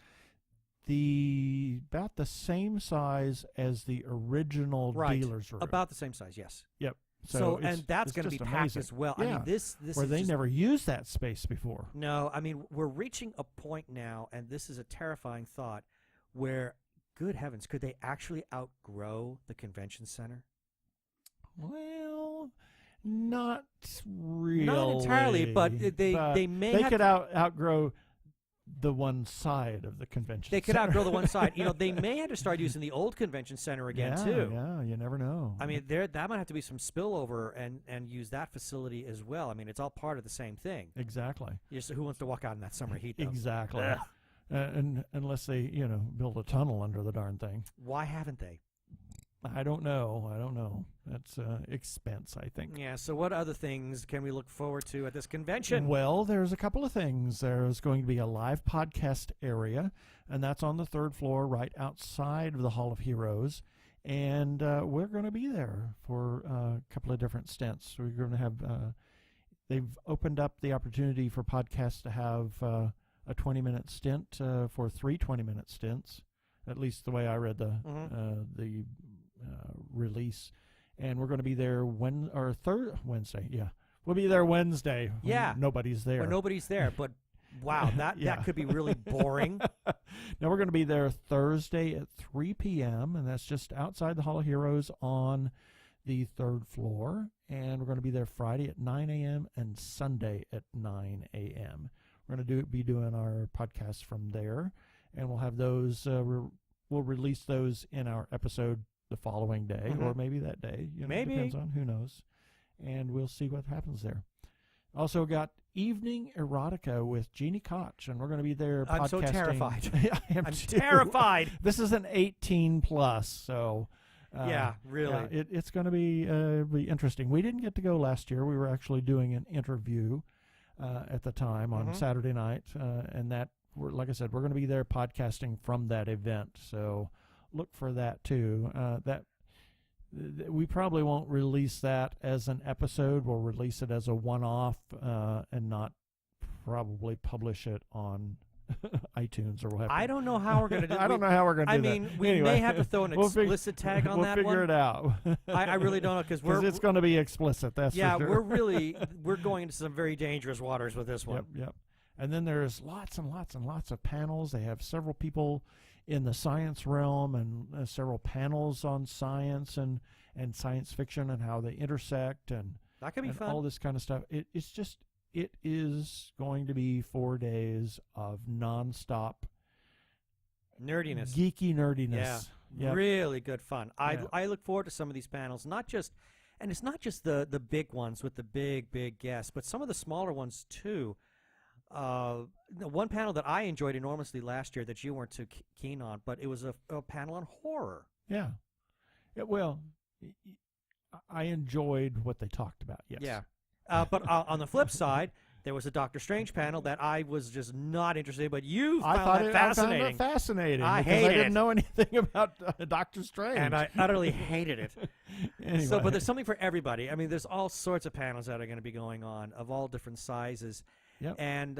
about the same size as the original Right. dealer's room. About the same size, yes. Yep. So it's- and that's it's going to be just packed amazing. as well. Yeah. I mean, this where is they just, never used that space before. No, I mean, we're reaching a point now, and this is a terrifying thought, where, good heavens, could they actually outgrow the convention center? Well, not really. Not entirely, but they may They have could outgrow the one side of the convention. They could center. outgrow the one side. You know, they may have to start using the old convention center again yeah, too. Yeah, you never know. I mean, that might have to be some spillover and use that facility as well. I mean, it's all part of the same thing. Exactly. Just who wants to walk out in that summer heat? Though? Exactly. Ugh. And unless they, build a tunnel under the darn thing. Why haven't they? I don't know. That's expense, I think. Yeah. So, what other things can we look forward to at this convention? Well, there's a couple of things. There's going to be a live podcast area, and that's on the 3rd floor right outside of the Hall of Heroes. And we're going to be there for a couple of different stints. We're going to have, they've opened up the opportunity for podcasts to have a 20-minute stint for 3 20-minute stints, at least the way I read the release. And we're going to be there Wednesday. Yeah, we'll be there Wednesday. when Yeah. nobody's there. Well, nobody's there, but wow, Yeah. that could be really boring. Now we're going to be there Thursday at 3 p.m. and that's just outside the Hall of Heroes on the 3rd floor. And we're going to be there Friday at 9 a.m. and Sunday at 9 a.m. We're going to be doing our podcast from there, and we'll have those. We'll release those in our episode the following day, or maybe that day. Maybe. Depends on who knows, and we'll see what happens there. Also got Evening Erotica with Jeannie Koch, and we're going to be there podcasting. I'm so terrified. I am I'm too. terrified. This is an 18 plus, so Yeah, really. it's going to be interesting. We didn't get to go last year. We were actually doing an interview at the time on Saturday night, and that, like I said, we're going to be there podcasting from that event. So look for that too. We probably won't release that as an episode. We'll release it as a one-off and not probably publish it on iTunes, or we'll have. I don't know how we're going to do. I don't know how we're going to do that. I mean, we Anyway, may have to throw an explicit tag on we'll that figure one. it out. I really don't know because it's going to be explicit. That's yeah, for sure. we're going into some very dangerous waters with this one. Yep. And then there's lots and lots and lots of panels. They have several people in the science realm and several panels on science and science fiction and how they intersect and That could be and fun. all this kind of stuff. It is going to be 4 days of nonstop Nerdiness. geeky nerdiness. Yeah, Yep. really good fun. Yeah. I look forward to some of these panels, and it's not just the big ones with the big guests, but some of the smaller ones too. One panel that I enjoyed enormously last year that you weren't too keen on, but it was a panel on horror. Yeah. Well, I enjoyed what they talked about. Yes. Yeah. But on the flip side, there was a Doctor Strange panel that I was just not interested in, but you found that fascinating. I found it fascinating. I because hate I didn't it. know anything about Doctor Strange. And I utterly hated it. Anyway. But there's something for everybody. I mean, there's all sorts of panels that are going to be going on of all different sizes. Yep. And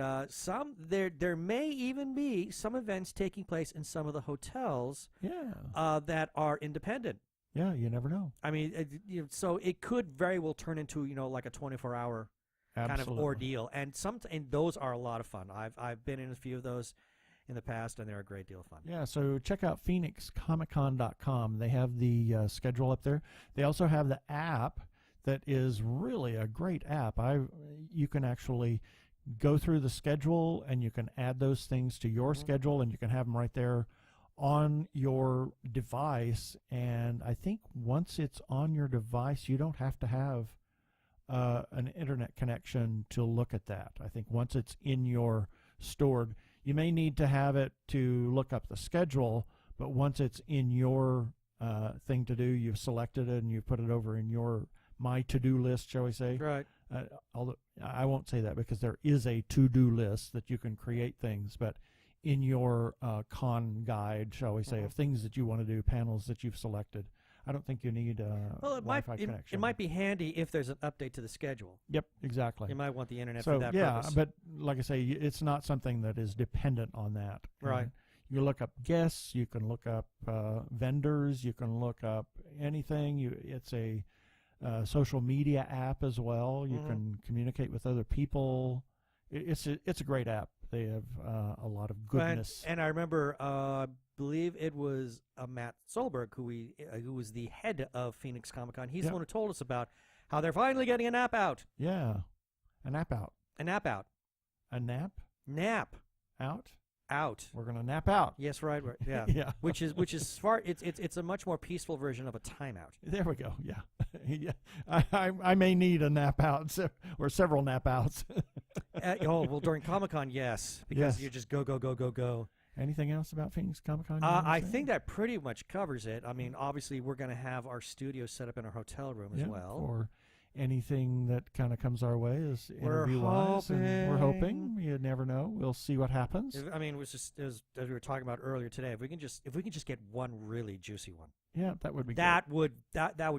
there may even be some events taking place in some of the hotels that are independent. Yeah, you never know. I mean, so it could very well turn into like a 24-hour kind of ordeal, and those are a lot of fun. I've been in a few of those in the past, and they're a great deal of fun. Yeah, so check out PhoenixComicon.com. They have the schedule up there. They also have the app that is really a great app. You can actually go through the schedule, and you can add those things to your schedule, and you can have them right there on your device. And I think once it's on your device, you don't have to have an internet connection to look at that. I think once it's in your stored, you may need to have it to look up the schedule, but once it's in your thing to do, you've selected it and you've put it over in your my to-do list, shall we say. Right. Although I won't say that because there is a to-do list that you can create things, but in your con guide, shall we say, of things that you want to do, panels that you've selected, I don't think you need a Wi-Fi connection. It might be handy if there's an update to the schedule. Yep, exactly. You might want the internet So for that yeah, purpose. but like I say, it's not something that is dependent on that. Right. You look up guests. You can look up vendors. You can look up anything. It's a social media app as well. You can communicate with other people. It's a great app. They have a lot of goodness. And I remember, I believe it was Matt Solberg, who was the head of Phoenix Comicon. He's the one who told us about how they're finally getting an app out. Yeah, an app out. An app out. A nap Nap out. out. We're gonna nap out. Yes, right. Yeah. Yeah. Which is far. It's a much more peaceful version of a timeout. There we go. Yeah. Yeah. I may need a nap out or several nap outs. Well, during Comic-Con, yes, because Yes. you just go. Anything else about Phoenix Comicon? I think that pretty much covers it. I mean, obviously, we're going to have our studio set up in our hotel room as well. Or anything that kind of comes our way is We're interview-wise. And we're hoping. hoping. You never know. We'll see what happens. I mean, it was just as we were talking about earlier today. If we can just get one really juicy one, Yeah, that would be that would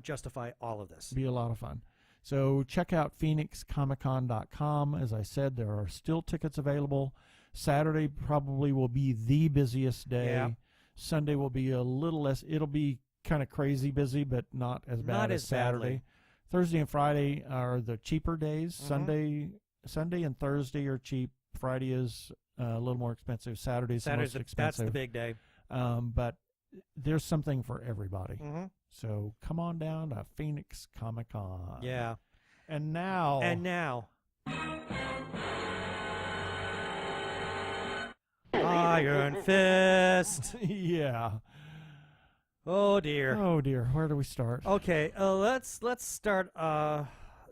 justify all of this. be a lot of fun. So check out phoenixcomicon.com. As I said, there are still tickets available. Saturday probably will be the busiest day. Yeah. Sunday will be a little less. It'll be kind of crazy busy, but not as bad Not as as Saturday. badly. Thursday and Friday are the cheaper days. Mhm. Sunday and Thursday are cheap. Friday is a little more expensive. Saturday's the most That's expensive. the big day. But there's something for everybody. Mm-hmm. So come on down to Phoenix Comicon. Yeah. And now. And now. Iron Fist. Yeah. Oh dear. Oh dear. Where do we start? Okay, let's start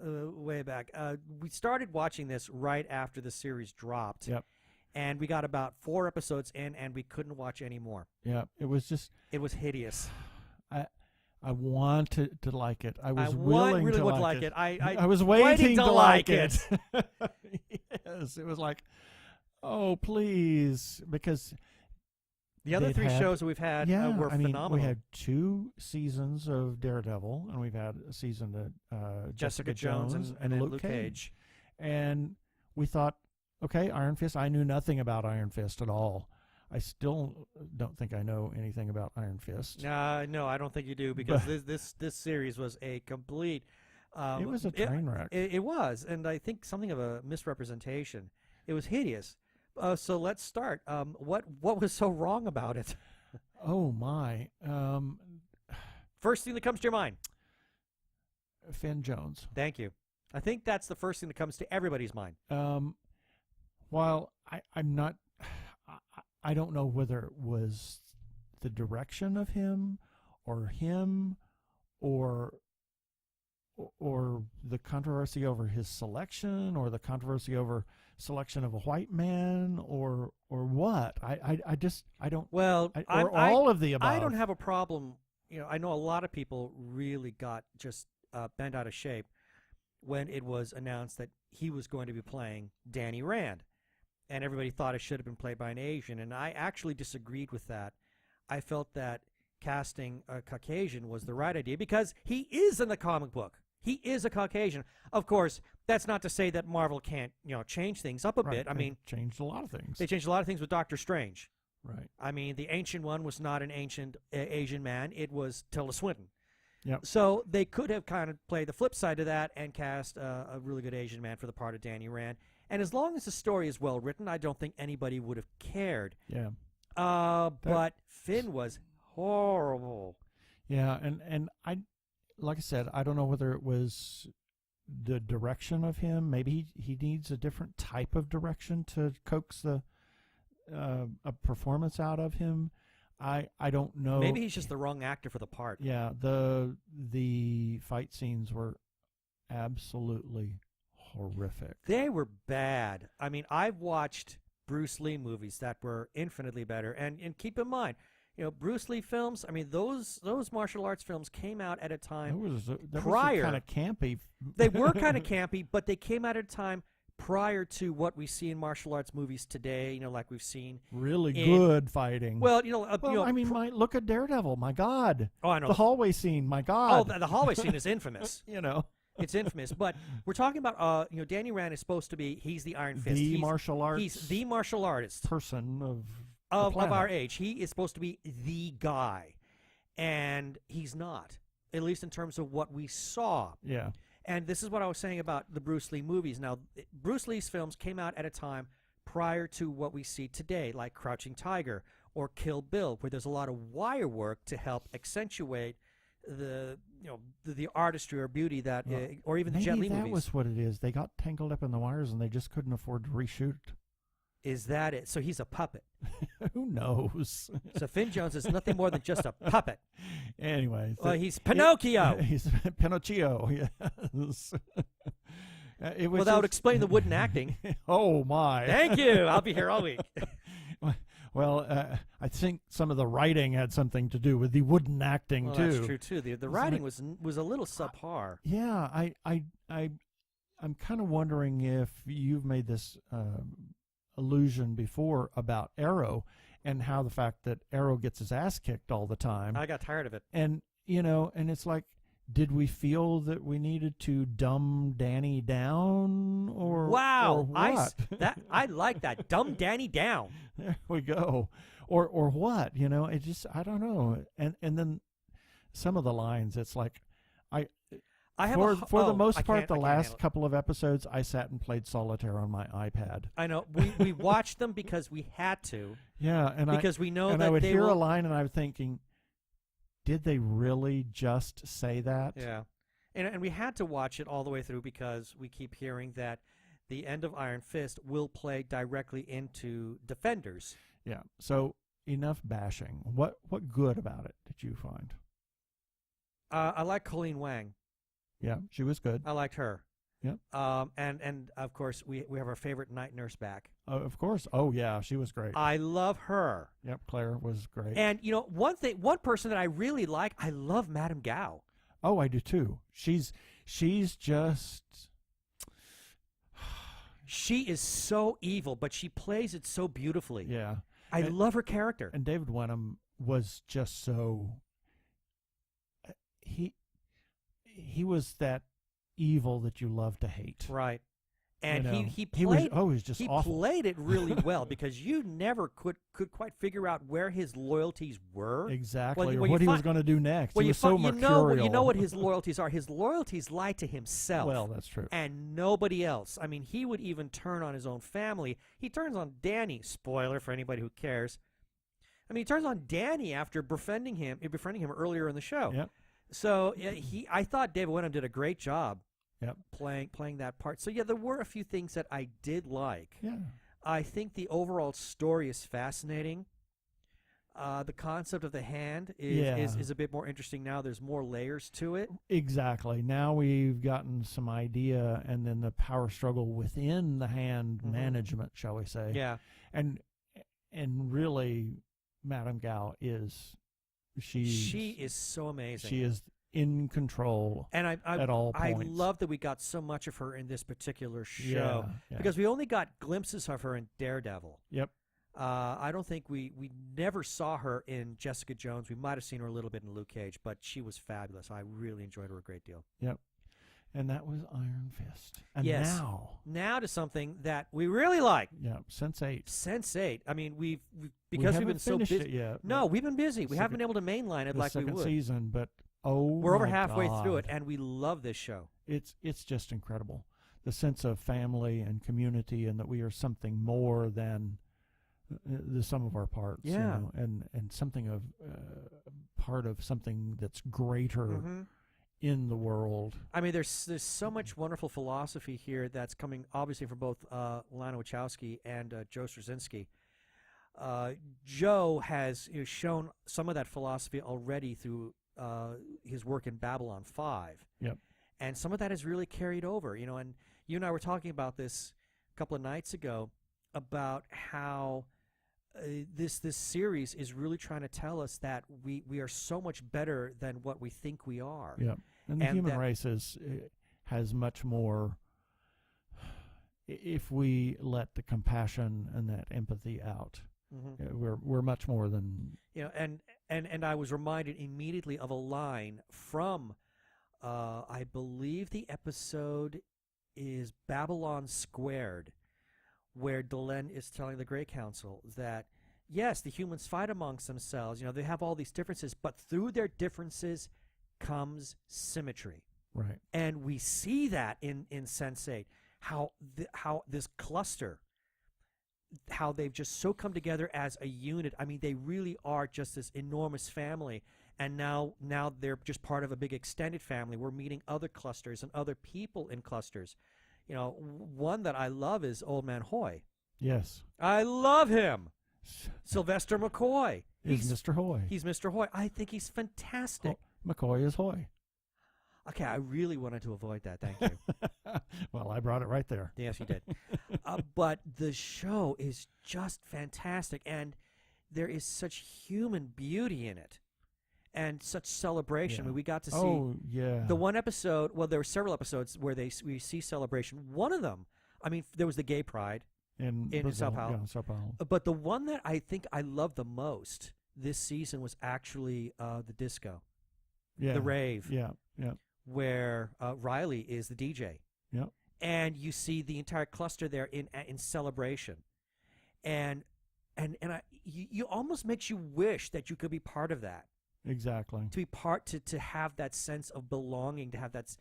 way back. We started watching this right after the series dropped. Yep. And we got about 4 episodes in, and we couldn't watch any more. Yeah. It was just. It was hideous. I wanted to like it. I was really willing to would like like it. I was waiting to like it. Yes. It was like, oh please, because. The other They'd 3 had- shows that we've had were I mean, phenomenal. we had 2 seasons of Daredevil, and we've had a season of Jessica Jones and Luke Cage. Cage. And we thought, okay, Iron Fist. I knew nothing about Iron Fist at all. I still don't think I know anything about Iron Fist. No, I don't think you do, because this series was a complete. It was a train wreck. It was, and I think something of a misrepresentation. It was hideous. So let's start. What was so wrong about it? Oh my! First thing that comes to your mind. Finn Jones. Thank you. I think that's the first thing that comes to everybody's mind. While I'm not, I don't know whether it was the direction of him, or the controversy over his selection, or the controversy over selection of a white man, or what? I don't. Well, all of the above. I don't have a problem. I know a lot of people really got just bent out of shape when it was announced that he was going to be playing Danny Rand, and everybody thought it should have been played by an Asian, and I actually disagreed with that. I felt that casting a Caucasian was the right idea, because he is in the comic book. He is a Caucasian. Of course, that's not to say that Marvel can't, change things up a bit. I mean, changed a lot of things. they changed a lot of things with Doctor Strange. Right. I mean, the Ancient One was not an ancient Asian man. It was Tilda Swinton. Yep. So they could have kind of played the flip side of that and cast a really good Asian man for the part of Danny Rand. And as long as the story is well written, I don't think anybody would have cared. Yeah. But Finn was horrible. Yeah, and like I said, I don't know whether it was the direction of him. Maybe he needs a different type of direction to coax a performance out of him. I don't know. Maybe he's just the wrong actor for the part. Yeah, the fight scenes were absolutely horrific. They were bad. I mean, I've watched Bruce Lee movies that were infinitely better. And keep in mind, Bruce Lee films, I mean, those martial arts films came out at a time That prior. was kind of campy. They were kind of campy, but they came out at a time prior to what we see in martial arts movies today, like we've seen. Really in- good fighting. Well, I mean, look at Daredevil. My God. oh, I know. The hallway scene. My Oh, God. the hallway scene is infamous. It's infamous. But we're talking about, Danny Rand is supposed to be, he's the Iron Fist. The martial arts He's the martial artist person of our planet. age. He is supposed to be the guy, and he's not, at least in terms of what we saw. Yeah. And this is what I was saying about the Bruce Lee movies. Now, Bruce Lee's films came out at a time prior to what we see today, like Crouching Tiger or Kill Bill, where there's a lot of wire work to help accentuate the artistry or beauty that, or even the Jet Li Maybe that movies. was what it is. They got tangled up in the wires and they just couldn't afford to reshoot. Is that it? So he's a puppet. Who knows? So Finn Jones is nothing more than just a puppet. Anyway. Well, he's Pinocchio. He's Pinocchio, yes. It was Well, that would just- explain the wooden acting. Oh, my. Thank you. I'll be here all week. Well, I think some of the writing had something to do with the wooden acting, Well, too. that's true, too. The writing was a little subpar. Yeah, I'm kind of wondering if you've made this allusion before about Arrow and how the fact that Arrow gets his ass kicked all the time. I got tired of it. And, and it's like, did we feel that we needed to dumb Danny down or Wow. or what? I like that. Dumb Danny down. There we go. Or what? It just, I don't know. And then some of the lines, it's like, I have for the I most part, can't- the I can't last handle it. couple of episodes, I sat and played solitaire on my iPad. I know. We watched them because we had to. Yeah, and Because we know and that I would they hear will, a line and I was thinking, did they really just say that? Yeah. And we had to watch it all the way through because we keep hearing that the end of Iron Fist will play directly into Defenders. Yeah. So enough bashing. What good about it did you find? I like Colleen Wang. Yeah, she was good. I liked her. Yep. And of course we have our favorite night nurse back. Of course. Oh yeah, she was great. I love her. Yep, Claire was great. And one person that I really like, I love Madame Gao. Oh, I do too. She's just She is so evil, but she plays it so beautifully. yeah. I love her character. And David Wenham was just so he was that evil that you love to hate. Right. And he was played just he awful. played it really well because you never could quite figure out where his loyalties were. Exactly. Well, or you what he was find- going to do next. Well, he you was so mercurial. you know what his loyalties are. His loyalties lie to himself. Well, that's true. And nobody else. I mean, he would even turn on his own family. He turns on Danny. Spoiler for anybody who cares. I mean, he turns on Danny after befriending him earlier in the show. Yep. So I thought David Wenham did a great job. Yep. Playing that part. So yeah, there were a few things that I did like. Yeah. I think the overall story is fascinating. The concept of the hand is a bit more interesting now. There's more layers to it. Exactly. Now we've gotten some idea, and then the power struggle within the hand management, shall we say? Yeah. And really, Madame Gao she is so amazing. She is in control and I at all points. I love that we got so much of her in this particular show Yeah. because we only got glimpses of her in Daredevil. Yep. I don't think we never saw her in Jessica Jones. We might have seen her a little bit in Luke Cage, but she was fabulous. I really enjoyed her a great deal. Yep. And that was Iron Fist. And Yes. Now to something that we really like. yeah, Sense8. Sense8. I mean, We because we've haven't been so finished busy. it yet. No, we've been busy. We haven't Second- been able to mainline it the like we second would. season, but We're over my halfway through it, God. and we love this show. It's just incredible. The sense of family and community, and that we are something more than the sum of our parts. Yeah. And something of part of something that's greater Mm-hmm. in the world. I mean, there's so much wonderful philosophy here that's coming, obviously, from both Lana Wachowski and Joe Straczynski. Joe has shown some of that philosophy already through his work in Babylon 5. Yep. And some of that has really carried over, and you and I were talking about this a couple of nights ago about how this series is really trying to tell us that we are so much better than what we think we are. Yeah. And the And human that- race has much more, if we let the compassion and that empathy out. Mm-hmm. We're much more than And I was reminded immediately of a line from I believe the episode is Babylon Squared, where Delenn is telling the Grey Council that yes, the humans fight amongst themselves. They have all these differences, but through their differences comes symmetry. Right. And we see that in Sense8, how this cluster, how they've just so come together as a unit. I mean, they really are just this enormous family. And now they're just part of a big extended family. We're meeting other clusters and other people in clusters. One that I love is Old Man Hoy. Yes. I love him. Sylvester McCoy. Is Mr. Hoy. He's Mr. Hoy. I think he's fantastic. McCoy is Hoy. Okay, I really wanted to avoid that. Thank you. Well, I brought it right there. Yes, you did. But the show is just fantastic, and there is such human beauty in it, and such celebration. Yeah. I mean, we got to see the one episode. Well, there were several episodes where we see celebration. One of them, I mean, there was the gay pride in Sao Paulo. Yeah, Sao Paulo. But the one that I think I loved the most this season was actually the disco, the rave. Yeah, yeah. Where Riley is the DJ. Yep. And you see the entire cluster there in celebration. And you almost makes you wish that you could be part of that. Exactly. To be part, to have that sense of belonging, to have that,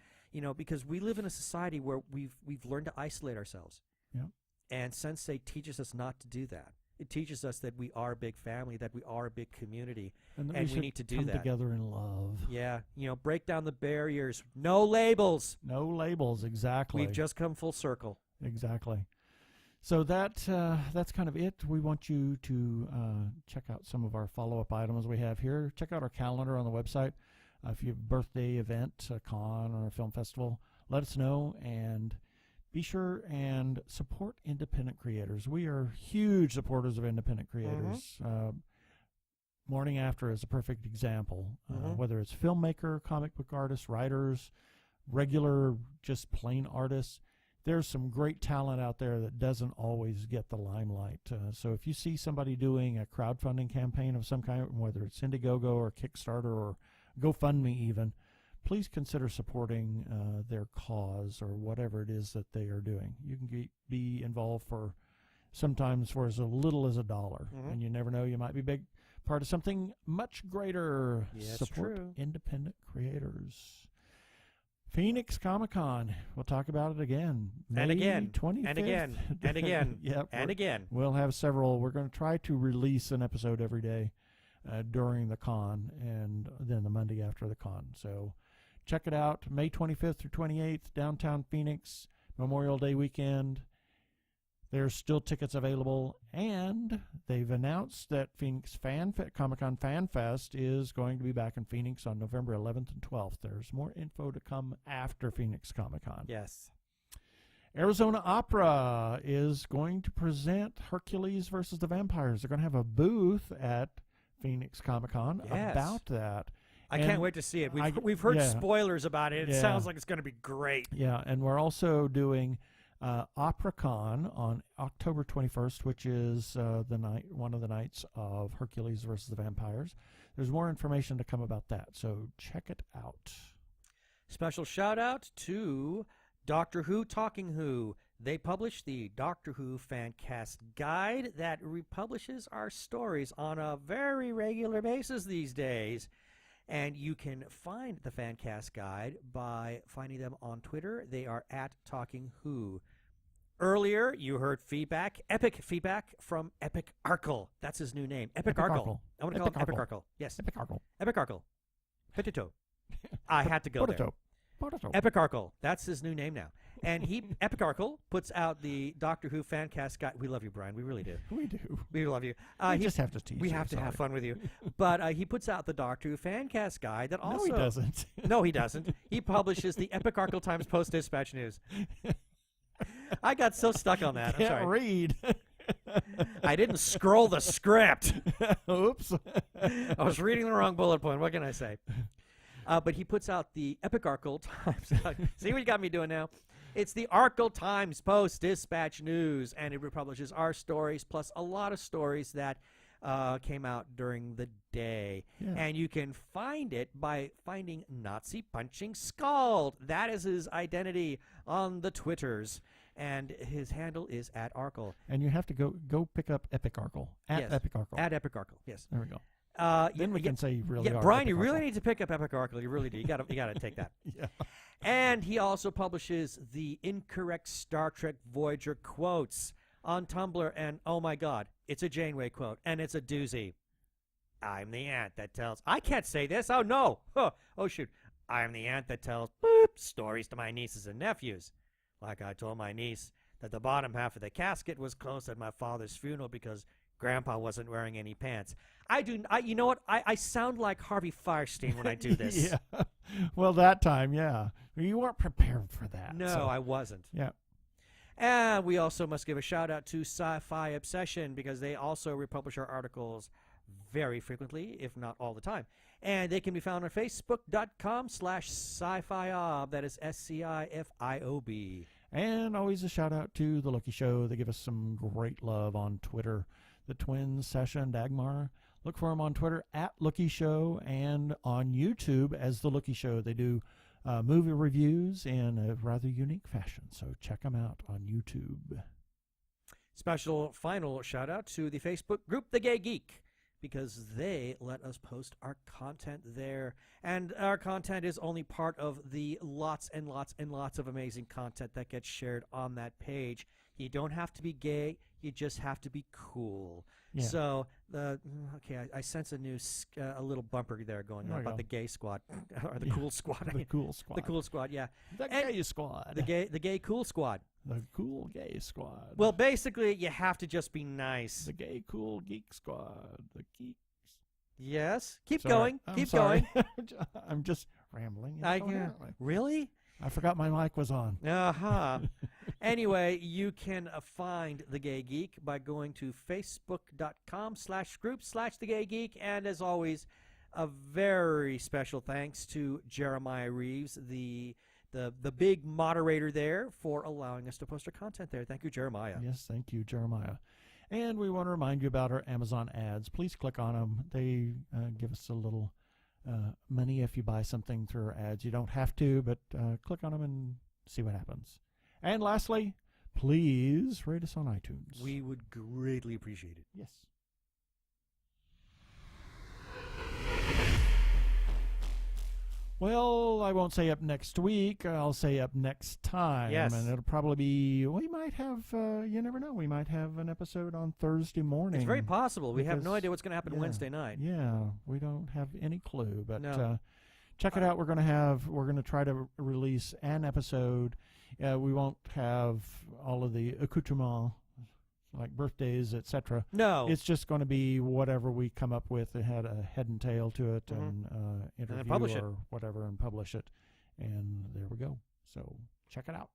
because we live in a society where we've learned to isolate ourselves. Yep. And Sense8 teaches us not to do that. It teaches us that we are a big family, that we are a big community, and we need to do come that together in love. Yeah, break down the barriers. No labels. No labels, exactly. We've just come full circle. Exactly. So that's kind of it. We want you to check out some of our follow-up items we have here. Check out our calendar on the website. If you have a birthday event, a con, or a film festival, let us know, and be sure and support independent creators. We are huge supporters of independent creators. Morning After is a perfect example. Whether it's filmmaker, comic book artists, writers, regular, just plain artists, there's some great talent out there that doesn't always get the limelight. So if you see somebody doing a crowdfunding campaign of some kind, whether it's Indiegogo or Kickstarter or GoFundMe even, please consider supporting their cause or whatever it is that they are doing. You can be involved sometimes for as little as $1, and you never know, you might be big part of something much greater. Yes, Support true. independent creators. Phoenix Comicon. We'll talk about it again. And May again. 25th. And again. And again. Yep. And again. We'll have several. We're going to try to release an episode every day during the con and then the Monday after the con. So check it out. May 25th through 28th, downtown Phoenix, Memorial Day weekend. There's still tickets available, and they've announced that Phoenix Comicon Fan Fest is going to be back in Phoenix on November 11th and 12th. There's more info to come after Phoenix Comicon. Yes. Arizona Opera is going to present Hercules versus the Vampires. They're going to have a booth at Phoenix Comicon about that. I can't wait to see it. We've heard spoilers about it. It sounds like it's going to be great. Yeah, and we're also doing OperaCon on October 21st, which is one of the nights of Hercules versus the Vampires. There's more information to come about that, so check it out. Special shout out to Doctor Who Talking Who. They publish the Doctor Who Fancast Guide that republishes our stories on a very regular basis these days. And you can find the Fancast Guide by finding them on Twitter. They are at Talking Who. Earlier, you heard epic feedback from Epic Arkle. That's his new name, Epic Arkle. I want to call him Epic Arkle. Yes. Epic Arkle. Epic Arkle. Petito. I had to go there. Potato. Epic Arkle. That's his new name now. And Epic Arkle puts out the Doctor Who Fancast Guide. We love you, Brian. We really do. We do. We love you. We just have to tease We you. have to have fun with you. But he puts out the Doctor Who Fancast Guide that also... No, he doesn't. No, he doesn't. He publishes the Epic Arkle Times Post-Dispatch News. I got so stuck on that. I'm sorry. Can't read. I didn't scroll the script. Oops. I was reading the wrong bullet point. What can I say? But he puts out the Epic Arkle Times. See what you got me doing now? It's the Arkle Times Post-Dispatch News, and it republishes our stories plus a lot of stories that came out during the day. Yeah. And you can find it by finding Nazi Punching Scald. That is his identity on the Twitters. And his handle is @Arkle. And you have to go pick up Epic Arkle. Yes. Epic Arkle. Epic Arkle, yes. There we go. Then we can say you really yeah, are Brian, you Epic really Arkle. need to pick up Epic Arkle. You really do. You gotta take that. Yeah. And he also publishes the incorrect Star Trek Voyager quotes on Tumblr. And oh my God, it's a Janeway quote, and it's a doozy. I'm the aunt that tells. I can't say this. Oh no. Huh. Oh shoot. I'm the aunt that tells stories to my nieces and nephews. Like I told my niece that the bottom half of the casket was closed at my father's funeral because Grandpa wasn't wearing any pants. You know what? I sound like Harvey Firestein when I do this. Yeah. Well, that time, yeah. You weren't prepared for that. No, so. I wasn't. Yeah. And we also must give a shout out to Sci-Fi Obsession because they also republish our articles very frequently, if not all the time. And they can be found on facebook.com/sci-fiob. That is SCIFIOB. And always a shout out to The Lucky Show. They give us some great love on Twitter. The twins, Sasha and Dagmar. Look for them on Twitter @Lucky Show and on YouTube as The Lucky Show. They do movie reviews in a rather unique fashion. So check them out on YouTube. Special final shout out to the Facebook group The Gay Geek because they let us post our content there. And our content is only part of the lots and lots and lots of amazing content that gets shared on that page. You don't have to be gay. You just have to be cool. Yeah. So, I sense a little bumper there going There on we about go. the gay squad or the Yeah. cool squad. I The mean, cool squad. the cool squad, yeah. The And gay squad. The gay cool squad. The cool gay squad. Well, basically, you have to just be nice. the gay cool geek squad. The geeks. Yes. Keep Sorry. going. I'm Keep sorry. going. I'm just rambling. incoherently. Really? I forgot my mic was on. Uh-huh. Anyway, you can find The Gay Geek by going to facebook.com/group/The Gay Geek. And as always, a very special thanks to Jeremiah Reeves, the big moderator there, for allowing us to post our content there. Thank you, Jeremiah. Yes, thank you, Jeremiah. And we want to remind you about our Amazon ads. Please click on them. They give us a little money if you buy something through our ads. You don't have to, but click on them and see what happens. And lastly, please rate us on iTunes. We would greatly appreciate it. Yes. Well, I won't say up next week. I'll say up next time. Yes. And it'll probably be, we might have, you never know, we might have an episode on Thursday morning. It's very possible. We have no because- idea what's going to happen yeah, Wednesday night. Yeah, we don't have any clue. But No. check it out. We're going to try to release an episode. We won't have all of the accoutrements, like birthdays, etc. No. It's just going to be whatever we come up with. It had a head and tail to it, and interview publish it. or whatever, and publish it. And there we go. So check it out.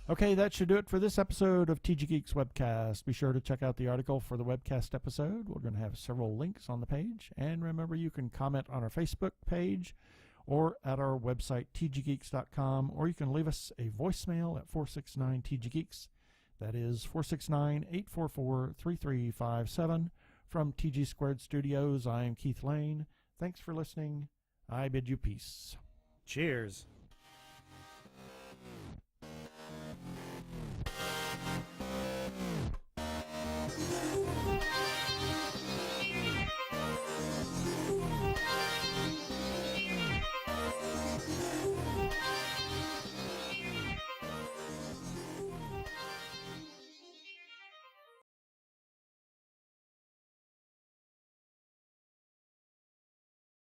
Okay, that should do it for this episode of TG Geeks Webcast. Be sure to check out the article for the webcast episode. We're going to have several links on the page. And remember, you can comment on our Facebook page or at our website, tggeeks.com, or you can leave us a voicemail at 469-TG-GEEKS. That is 469-844-3357. From TG Squared Studios, I am Keith Lane. Thanks for listening. I bid you peace. Cheers.